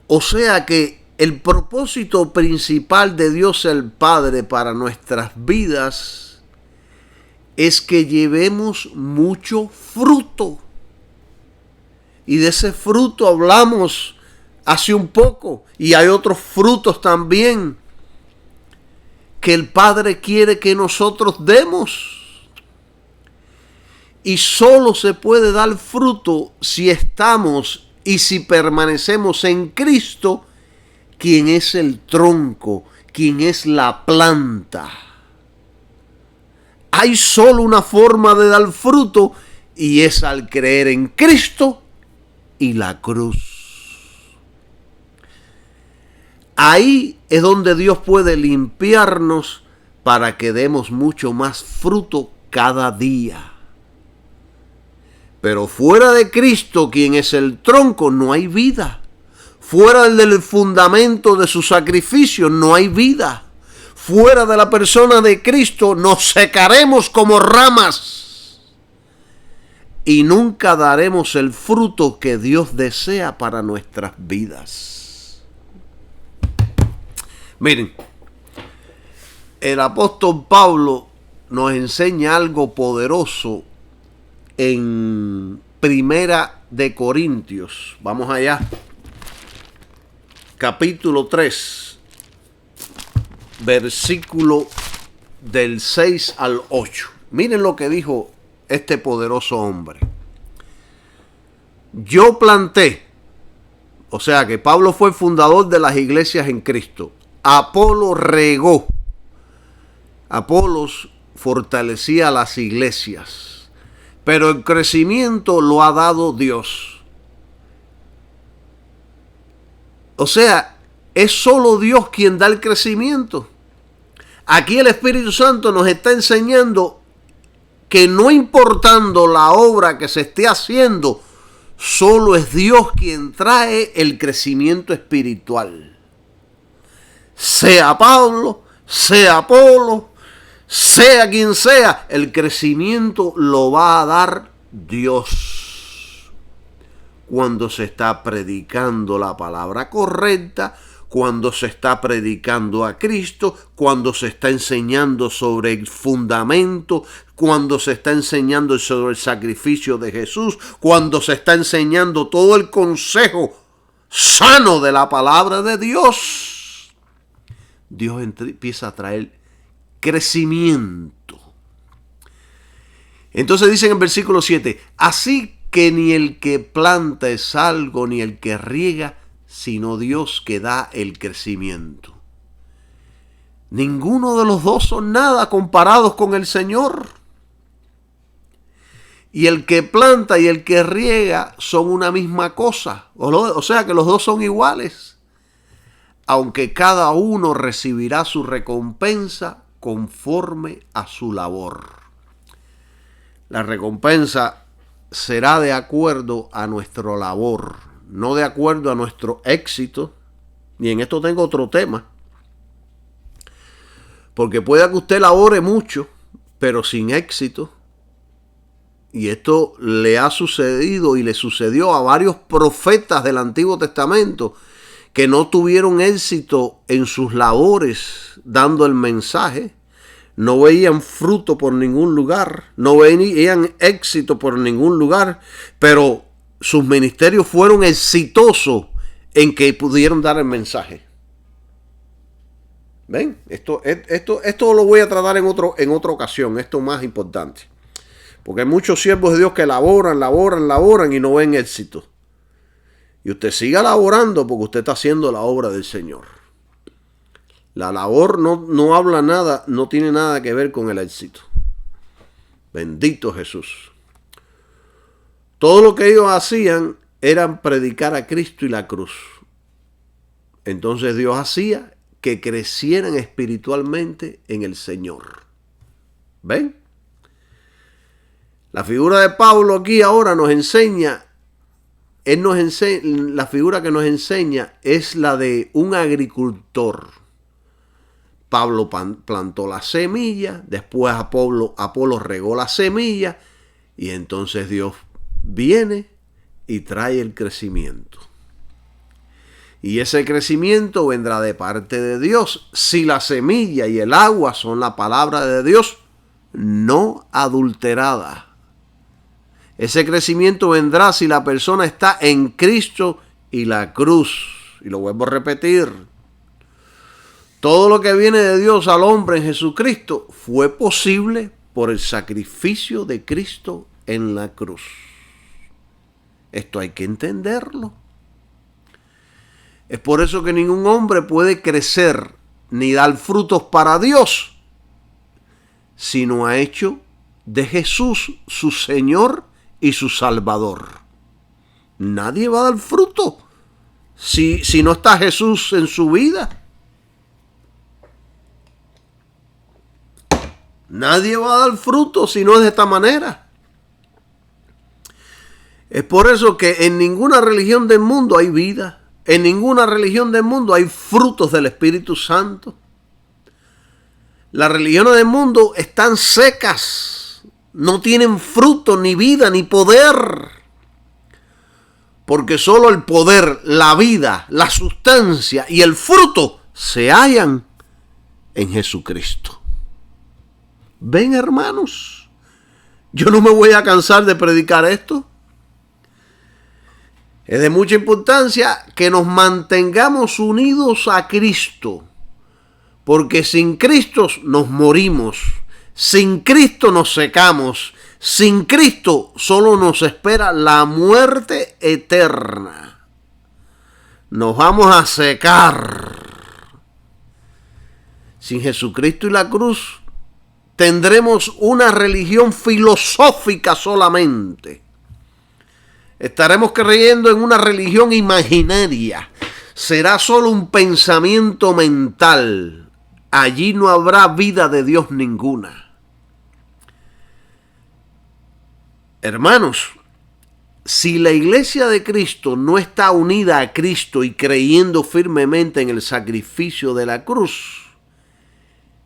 S1: O sea que el propósito principal de Dios el Padre para nuestras vidas es que llevemos mucho fruto. Y de ese fruto hablamos hace un poco. Y hay otros frutos también que el Padre quiere que nosotros demos. Y solo se puede dar fruto si estamos y si permanecemos en Cristo, quien es el tronco, quien es la planta. Hay solo una forma de dar fruto y es al creer en Cristo y la cruz. Ahí es donde Dios puede limpiarnos para que demos mucho más fruto cada día. Pero fuera de Cristo, quien es el tronco, no hay vida. Fuera del fundamento de su sacrificio, no hay vida. Fuera de la persona de Cristo, nos secaremos como ramas. Y nunca daremos el fruto que Dios desea para nuestras vidas. Miren, el apóstol Pablo nos enseña algo poderoso en Primera de Corintios. Vamos allá. Capítulo 3, versículo del 6 al 8. Miren lo que dijo este poderoso hombre. Yo planté, o sea que Pablo fue el fundador de las iglesias en Cristo. Apolo regó. Apolos fortalecía las iglesias, pero el crecimiento lo ha dado Dios. O sea, es solo Dios quien da el crecimiento. Aquí el Espíritu Santo nos está enseñando que no importando la obra que se esté haciendo, solo es Dios quien trae el crecimiento espiritual. Sea Pablo, sea Apolo, sea quien sea, el crecimiento lo va a dar Dios. Cuando se está predicando la palabra correcta, cuando se está predicando a Cristo, cuando se está enseñando sobre el fundamento, cuando se está enseñando sobre el sacrificio de Jesús, cuando se está enseñando todo el consejo sano de la palabra de Dios, Dios empieza a traer crecimiento. Entonces dice en el versículo 7, así que ni el que planta es algo, ni el que riega, sino Dios que da el crecimiento. Ninguno de los dos son nada comparados con el Señor. Y el que planta y el que riega son una misma cosa. O sea que los dos son iguales. Aunque cada uno recibirá su recompensa conforme a su labor. La recompensa será de acuerdo a nuestra labor, no de acuerdo a nuestro éxito. Y en esto tengo otro tema. Porque puede que usted labore mucho, pero sin éxito. Y esto le ha sucedido y le sucedió a varios profetas del Antiguo Testamento que no tuvieron éxito en sus labores dando el mensaje. No veían fruto por ningún lugar, no veían éxito por ningún lugar, pero sus ministerios fueron exitosos en que pudieron dar el mensaje. ¿Ven? Esto lo voy a tratar en otra ocasión, esto es más importante. Porque hay muchos siervos de Dios que laboran y no ven éxito. Y usted siga laborando porque usted está haciendo la obra del Señor. La labor no habla nada, no tiene nada que ver con el éxito. Bendito Jesús. Todo lo que ellos hacían era predicar a Cristo y la cruz. Entonces Dios hacía que crecieran espiritualmente en el Señor. ¿Ven? La figura de Pablo aquí ahora nos enseña, la figura que nos enseña es la de un agricultor. Pablo plantó la semilla, después Apolo regó la semilla y entonces Dios viene y trae el crecimiento. Y ese crecimiento vendrá de parte de Dios si la semilla y el agua son la palabra de Dios no adulterada. Ese crecimiento vendrá si la persona está en Cristo y la cruz. Y lo vuelvo a repetir. Todo lo que viene de Dios al hombre en Jesucristo fue posible por el sacrificio de Cristo en la cruz. Esto hay que entenderlo. Es por eso que ningún hombre puede crecer ni dar frutos para Dios si no ha hecho de Jesús su Señor y su Salvador. Nadie va a dar fruto si no está Jesús en su vida. Nadie va a dar fruto si no es de esta manera. Es por eso que en ninguna religión del mundo hay vida. En ninguna religión del mundo hay frutos del Espíritu Santo. Las religiones del mundo están secas. No tienen fruto, ni vida, ni poder. Porque solo el poder, la vida, la sustancia y el fruto se hallan en Jesucristo. ¿Ven, hermanos? Yo no me voy a cansar de predicar esto. Es de mucha importancia que nos mantengamos unidos a Cristo. Porque sin Cristo nos morimos. Sin Cristo nos secamos. Sin Cristo solo nos espera la muerte eterna. Nos vamos a secar. Sin Jesucristo y la cruz tendremos una religión filosófica solamente. Estaremos creyendo en una religión imaginaria. Será solo un pensamiento mental. Allí no habrá vida de Dios ninguna. Hermanos, si la iglesia de Cristo no está unida a Cristo y creyendo firmemente en el sacrificio de la cruz,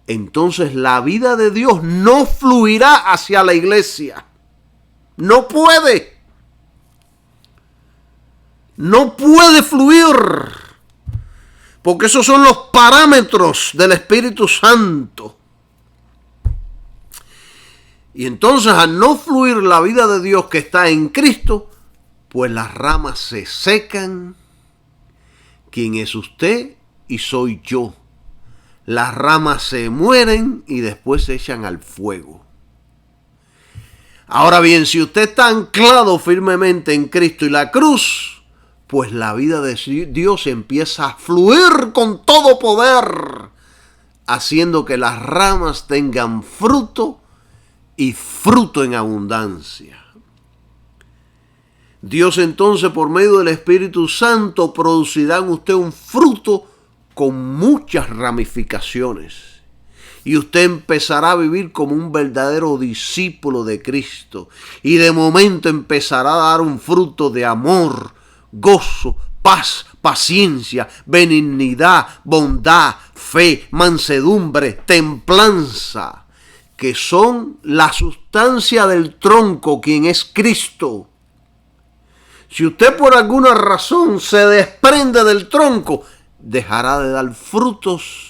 S1: entonces la vida de Dios no fluirá hacia la iglesia. No puede. No puede fluir. Porque esos son los parámetros del Espíritu Santo. Y entonces al no fluir la vida de Dios que está en Cristo, pues las ramas se secan. ¿Quién es usted? Y soy yo. Las ramas se mueren y después se echan al fuego. Ahora bien, si usted está anclado firmemente en Cristo y la cruz, pues la vida de Dios empieza a fluir con todo poder, haciendo que las ramas tengan fruto y fruto en abundancia. Dios entonces, por medio del Espíritu Santo, producirá en usted un fruto con muchas ramificaciones. Y usted empezará a vivir como un verdadero discípulo de Cristo. Y de momento empezará a dar un fruto de amor, gozo, paz, paciencia, benignidad, bondad, fe, mansedumbre, templanza, que son la sustancia del tronco, quien es Cristo. Si usted por alguna razón se desprende del tronco, dejará de dar frutos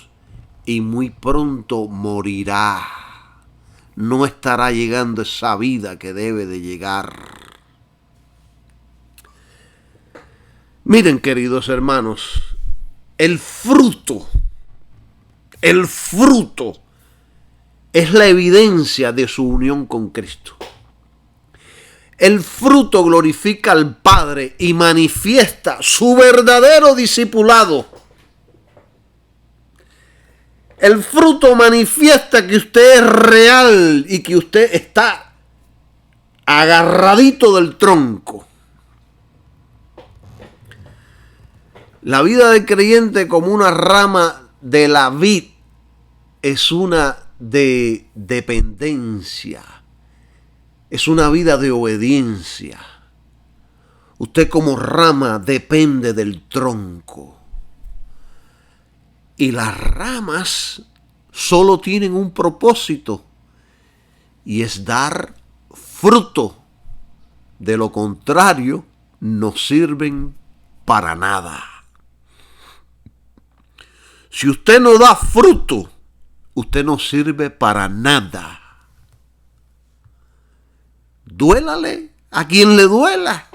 S1: y muy pronto morirá. No estará llegando esa vida que debe de llegar. Miren, queridos hermanos, el fruto es la evidencia de su unión con Cristo. El fruto glorifica al Padre y manifiesta su verdadero discipulado. El fruto manifiesta que usted es real y que usted está agarradito del tronco. La vida del creyente como una rama de la vid es una de dependencia. Es una vida de obediencia. Usted como rama depende del tronco. Y las ramas solo tienen un propósito, y es dar fruto. De lo contrario, no sirven para nada. Si usted no da fruto, usted no sirve para nada. Duélale a quien le duela.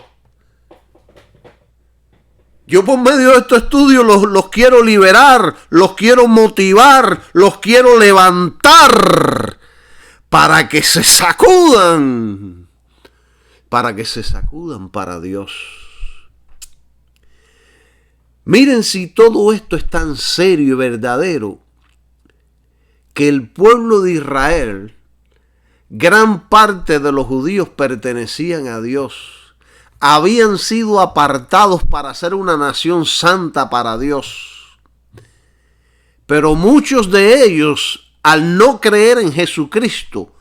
S1: Yo por medio de estos estudios los quiero liberar, los quiero motivar, los quiero levantar para que se sacudan para Dios. Miren si todo esto es tan serio y verdadero, que el pueblo de Israel, gran parte de los judíos pertenecían a Dios. Habían sido apartados para ser una nación santa para Dios. Pero muchos de ellos, al no creer en Jesucristo,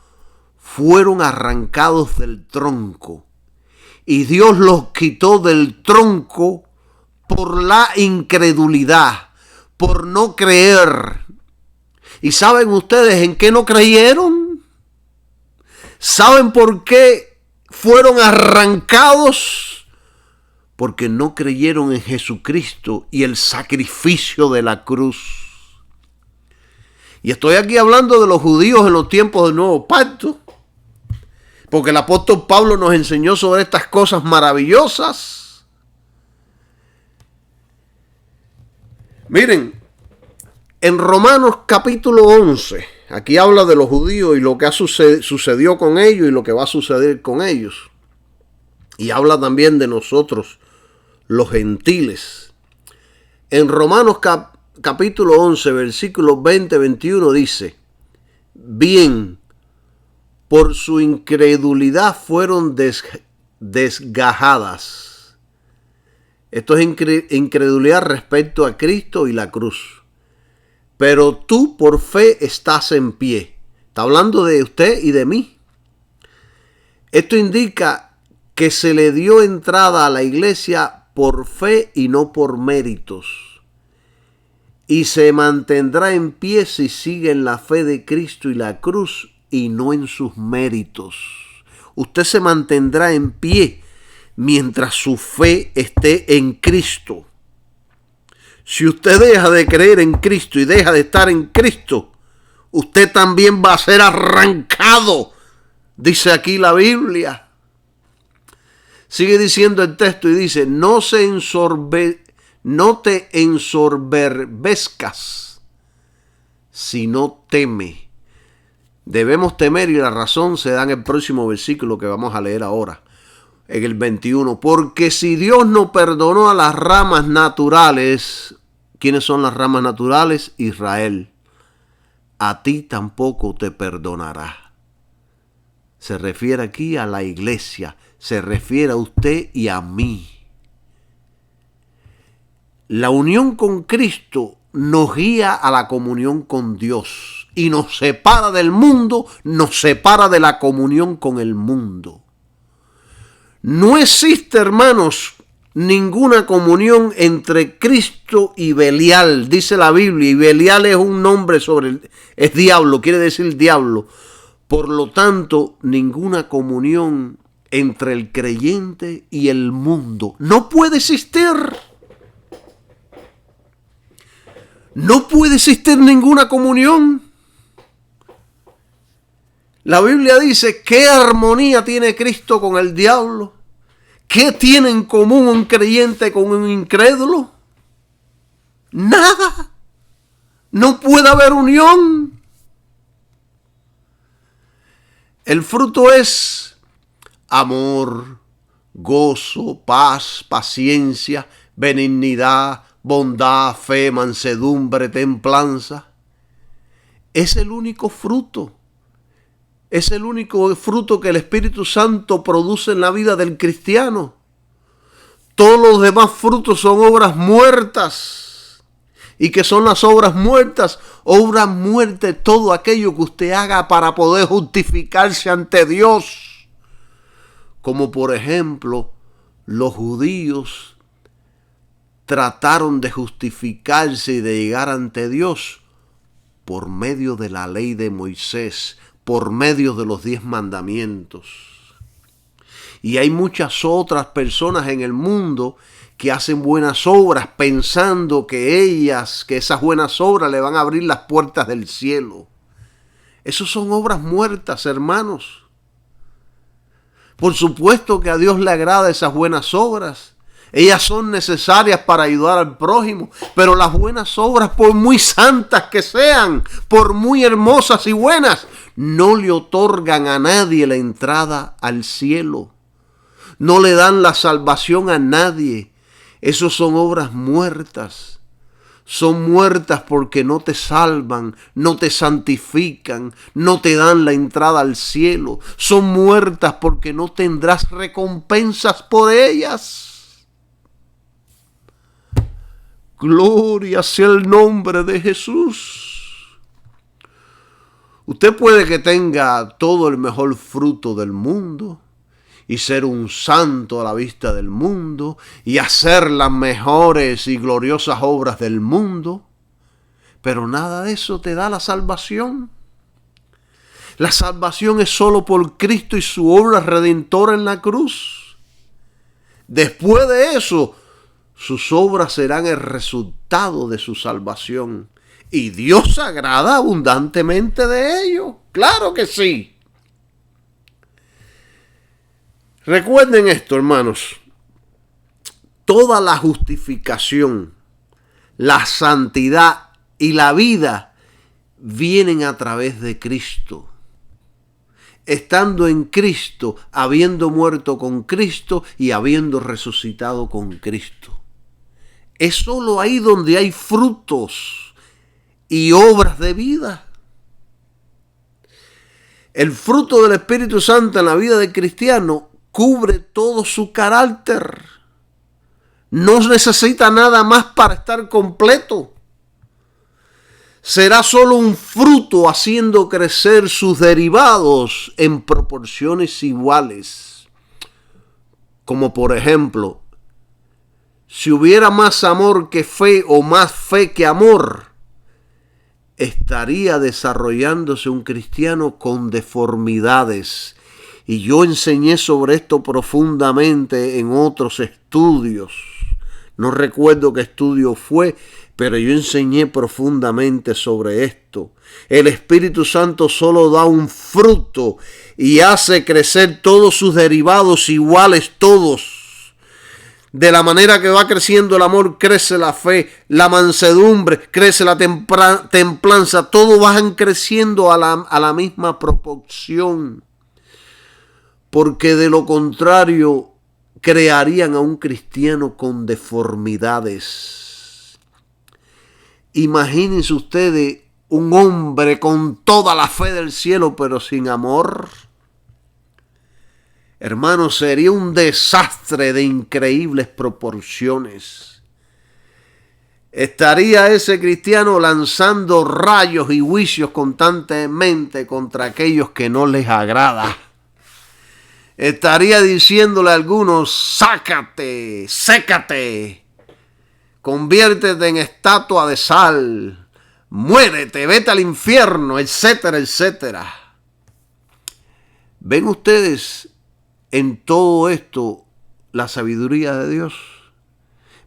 S1: fueron arrancados del tronco. Y Dios los quitó del tronco por la incredulidad, por no creer. ¿Y saben ustedes en qué no creyeron? ¿Saben por qué fueron arrancados? Porque no creyeron en Jesucristo y el sacrificio de la cruz. Y estoy aquí hablando de los judíos en los tiempos del Nuevo Pacto, porque el apóstol Pablo nos enseñó sobre estas cosas maravillosas. Miren, en Romanos capítulo 11, aquí habla de los judíos y lo que sucedió con ellos y lo que va a suceder con ellos. Y habla también de nosotros, los gentiles. En Romanos capítulo 11, versículos 20-21 dice: bien, por su incredulidad fueron desgajadas. Esto es incredulidad respecto a Cristo y la cruz. Pero tú por fe estás en pie. Está hablando de usted y de mí. Esto indica que se le dio entrada a la iglesia por fe y no por méritos. Y se mantendrá en pie si sigue en la fe de Cristo y la cruz y no en sus méritos. Usted se mantendrá en pie mientras su fe esté en Cristo. Si usted deja de creer en Cristo y deja de estar en Cristo, usted también va a ser arrancado, dice aquí la Biblia. Sigue diciendo el texto y dice: no te ensoberbezcas, sino teme. Debemos temer, y la razón se da en el próximo versículo que vamos a leer ahora, en el 21. Porque si Dios no perdonó a las ramas naturales, ¿quiénes son las ramas naturales? Israel. A ti tampoco te perdonará. Se refiere aquí a la iglesia, se refiere a usted y a mí. La unión con Cristo nos guía a la comunión con Dios y nos separa del mundo, nos separa de la comunión con el mundo. No existe, hermanos, ninguna comunión entre Cristo y Belial, dice la Biblia, y Belial es un nombre es diablo, quiere decir diablo. Por lo tanto, ninguna comunión entre el creyente y el mundo. No puede existir. No puede existir ninguna comunión. La Biblia dice, ¿qué armonía tiene Cristo con el diablo? ¿Qué tiene en común un creyente con un incrédulo? Nada. No puede haber unión. El fruto es amor, gozo, paz, paciencia, benignidad, bondad, fe, mansedumbre, templanza. Es el único fruto. Es el único fruto que el Espíritu Santo produce en la vida del cristiano. Todos los demás frutos son obras muertas. ¿Y qué son las obras muertas? Obras muertas, todo aquello que usted haga para poder justificarse ante Dios. Como por ejemplo, los judíos trataron de justificarse y de llegar ante Dios por medio de la ley de Moisés, por medio de los 10 mandamientos. Y hay muchas otras personas en el mundo que hacen buenas obras pensando que esas buenas obras le van a abrir las puertas del cielo. Esas son obras muertas, hermanos. Por supuesto que a Dios le agrada esas buenas obras. Ellas son necesarias para ayudar al prójimo, pero las buenas obras, por muy santas que sean, por muy hermosas y buenas, no le otorgan a nadie la entrada al cielo. No le dan la salvación a nadie. Esas son obras muertas. Son muertas porque no te salvan, no te santifican, no te dan la entrada al cielo. Son muertas porque no tendrás recompensas por ellas. Gloria sea el nombre de Jesús. Usted puede que tenga todo el mejor fruto del mundo y ser un santo a la vista del mundo y hacer las mejores y gloriosas obras del mundo, pero nada de eso te da la salvación. La salvación es solo por Cristo y su obra redentora en la cruz. Después de eso, sus obras serán el resultado de su salvación. Y Dios se agrada abundantemente de ello. ¡Claro que sí! Recuerden esto, hermanos. Toda la justificación, la santidad y la vida vienen a través de Cristo. Estando en Cristo, habiendo muerto con Cristo y habiendo resucitado con Cristo. Es solo ahí donde hay frutos y obras de vida. El fruto del Espíritu Santo en la vida del cristiano cubre todo su carácter. No necesita nada más para estar completo. Será solo un fruto haciendo crecer sus derivados en proporciones iguales. Como por ejemplo, si hubiera más amor que fe o más fe que amor, estaría desarrollándose un cristiano con deformidades. Y yo enseñé sobre esto profundamente en otros estudios. No recuerdo qué estudio fue, pero yo enseñé profundamente sobre esto. El Espíritu Santo solo da un fruto y hace crecer todos sus derivados iguales todos. De la manera que va creciendo el amor, crece la fe, la mansedumbre, crece la templanza. Todos van creciendo a la misma proporción. Porque de lo contrario, crearían a un cristiano con deformidades. Imagínense ustedes un hombre con toda la fe del cielo, pero sin amor. Hermano, sería un desastre de increíbles proporciones. Estaría ese cristiano lanzando rayos y juicios constantemente contra aquellos que no les agrada. Estaría diciéndole a algunos, sácate, sécate, conviértete en estatua de sal, muérete, vete al infierno, etcétera, etcétera. ¿Ven ustedes en todo esto la sabiduría de Dios?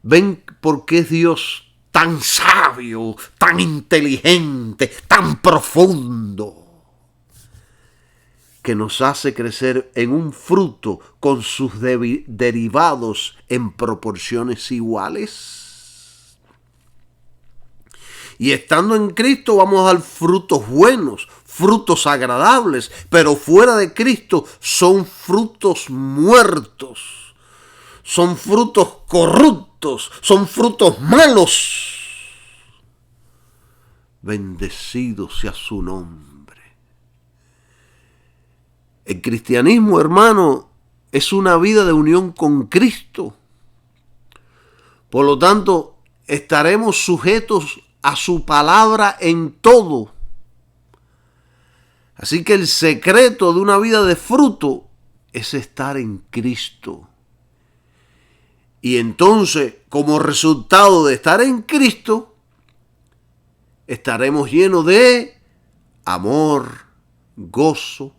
S1: ¿Ven por qué es Dios tan sabio, tan inteligente, tan profundo? Que nos hace crecer en un fruto con sus derivados en proporciones iguales. Y estando en Cristo vamos a dar frutos buenos, frutos agradables, pero fuera de Cristo son frutos muertos, son frutos corruptos, son frutos malos. Bendecido sea su nombre. El cristianismo, hermano, es una vida de unión con Cristo. Por lo tanto, estaremos sujetos a su palabra en todo. Así que el secreto de una vida de fruto es estar en Cristo. Y entonces, como resultado de estar en Cristo, estaremos llenos de amor, gozo,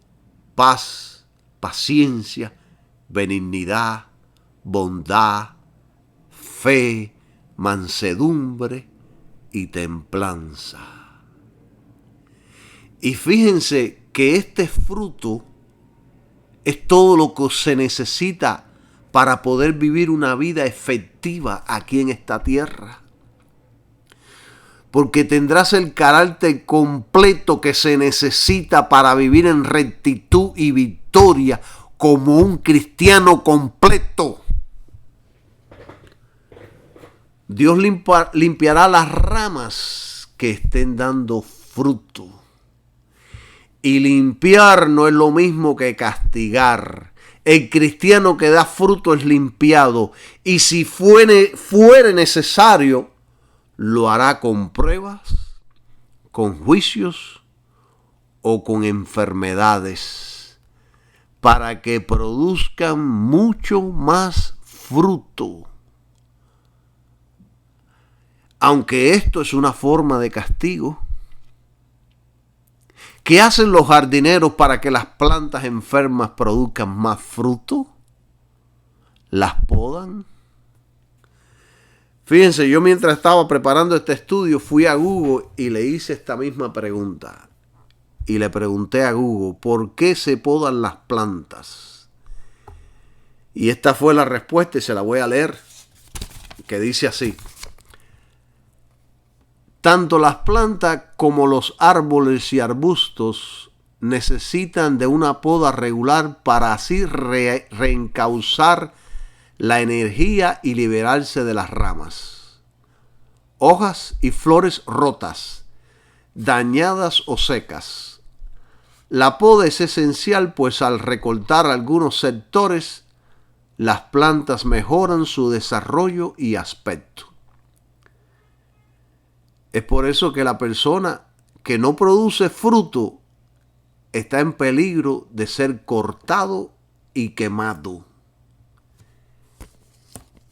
S1: paz, paciencia, benignidad, bondad, fe, mansedumbre y templanza. Y fíjense que este fruto es todo lo que se necesita para poder vivir una vida efectiva aquí en esta tierra. Porque tendrás el carácter completo que se necesita para vivir en rectitud y victoria como un cristiano completo. Dios limpiará las ramas que estén dando fruto. Y limpiar no es lo mismo que castigar. El cristiano que da fruto es limpiado. Y si fuere necesario, lo hará con pruebas, con juicios o con enfermedades, para que produzcan mucho más fruto. Aunque esto es una forma de castigo. ¿Qué hacen los jardineros para que las plantas enfermas produzcan más fruto? ¿Las podan? Fíjense, yo mientras estaba preparando este estudio fui a Google y le hice esta misma pregunta. Y le pregunté a Google, ¿por qué se podan las plantas? Y esta fue la respuesta y se la voy a leer, que dice así. Tanto las plantas como los árboles y arbustos necesitan de una poda regular para así reencauzar la energía y liberarse de las ramas, hojas y flores rotas, dañadas o secas. La poda es esencial, pues al recortar algunos sectores, las plantas mejoran su desarrollo y aspecto. Es por eso que la persona que no produce fruto está en peligro de ser cortado y quemado.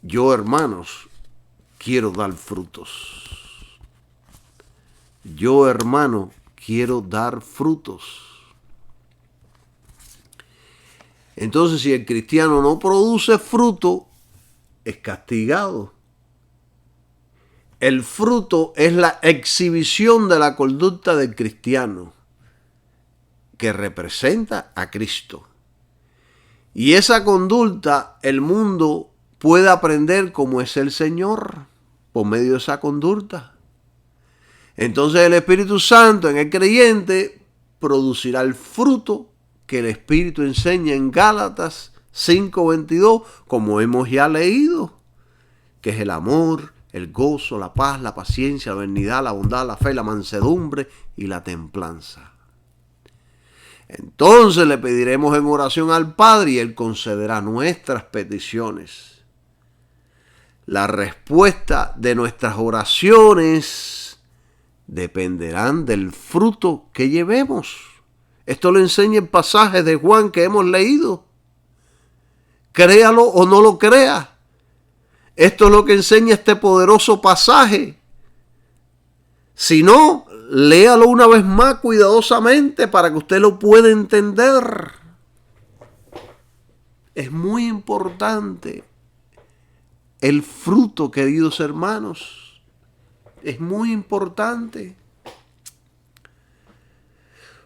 S1: Yo, hermanos, quiero dar frutos. Yo, hermano, quiero dar frutos. Entonces, si el cristiano no produce fruto, es castigado. El fruto es la exhibición de la conducta del cristiano, que representa a Cristo. Y esa conducta el mundo pueda aprender cómo es el Señor por medio de esa conducta. Entonces el Espíritu Santo en el creyente producirá el fruto que el Espíritu enseña en Gálatas 5:22, como hemos ya leído, que es el amor, el gozo, la paz, la paciencia, la benignidad, la bondad, la fe, la mansedumbre y la templanza. Entonces le pediremos en oración al Padre y Él concederá nuestras peticiones. La respuesta de nuestras oraciones dependerán del fruto que llevemos. Esto lo enseña el pasaje de Juan que hemos leído. Créalo o no lo crea. Esto es lo que enseña este poderoso pasaje. Si no, léalo una vez más cuidadosamente para que usted lo pueda entender. Es muy importante el fruto, queridos hermanos. Es muy importante.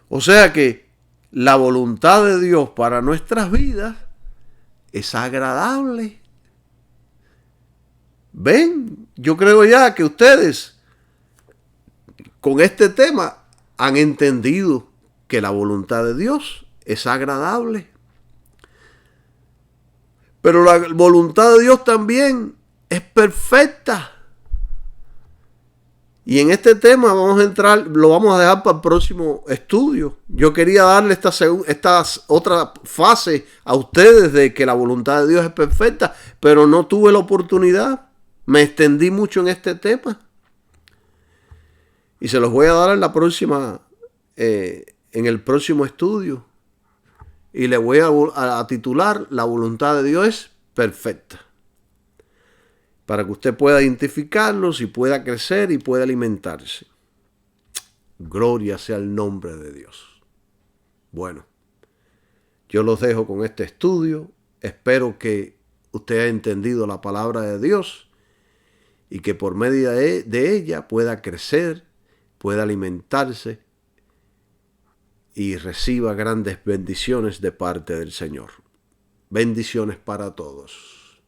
S1: O sea que la voluntad de Dios para nuestras vidas es agradable. Ven, yo creo ya que ustedes con este tema han entendido que la voluntad de Dios es agradable. Pero la voluntad de Dios también es perfecta. Y en este tema vamos a entrar, lo vamos a dejar para el próximo estudio. Yo quería darle esta otra fase a ustedes de que la voluntad de Dios es perfecta, pero no tuve la oportunidad. Me extendí mucho en este tema. Y se los voy a dar en el próximo estudio. Y le voy a titular La voluntad de Dios es perfecta. Para que usted pueda identificarlos y pueda crecer y pueda alimentarse. Gloria sea el nombre de Dios. Bueno, yo los dejo con este estudio. Espero que usted haya entendido la palabra de Dios y que por medio de ella pueda crecer, pueda alimentarse y reciba grandes bendiciones de parte del Señor. Bendiciones para todos.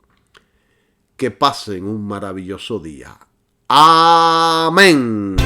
S1: Que pasen un maravilloso día. Amén.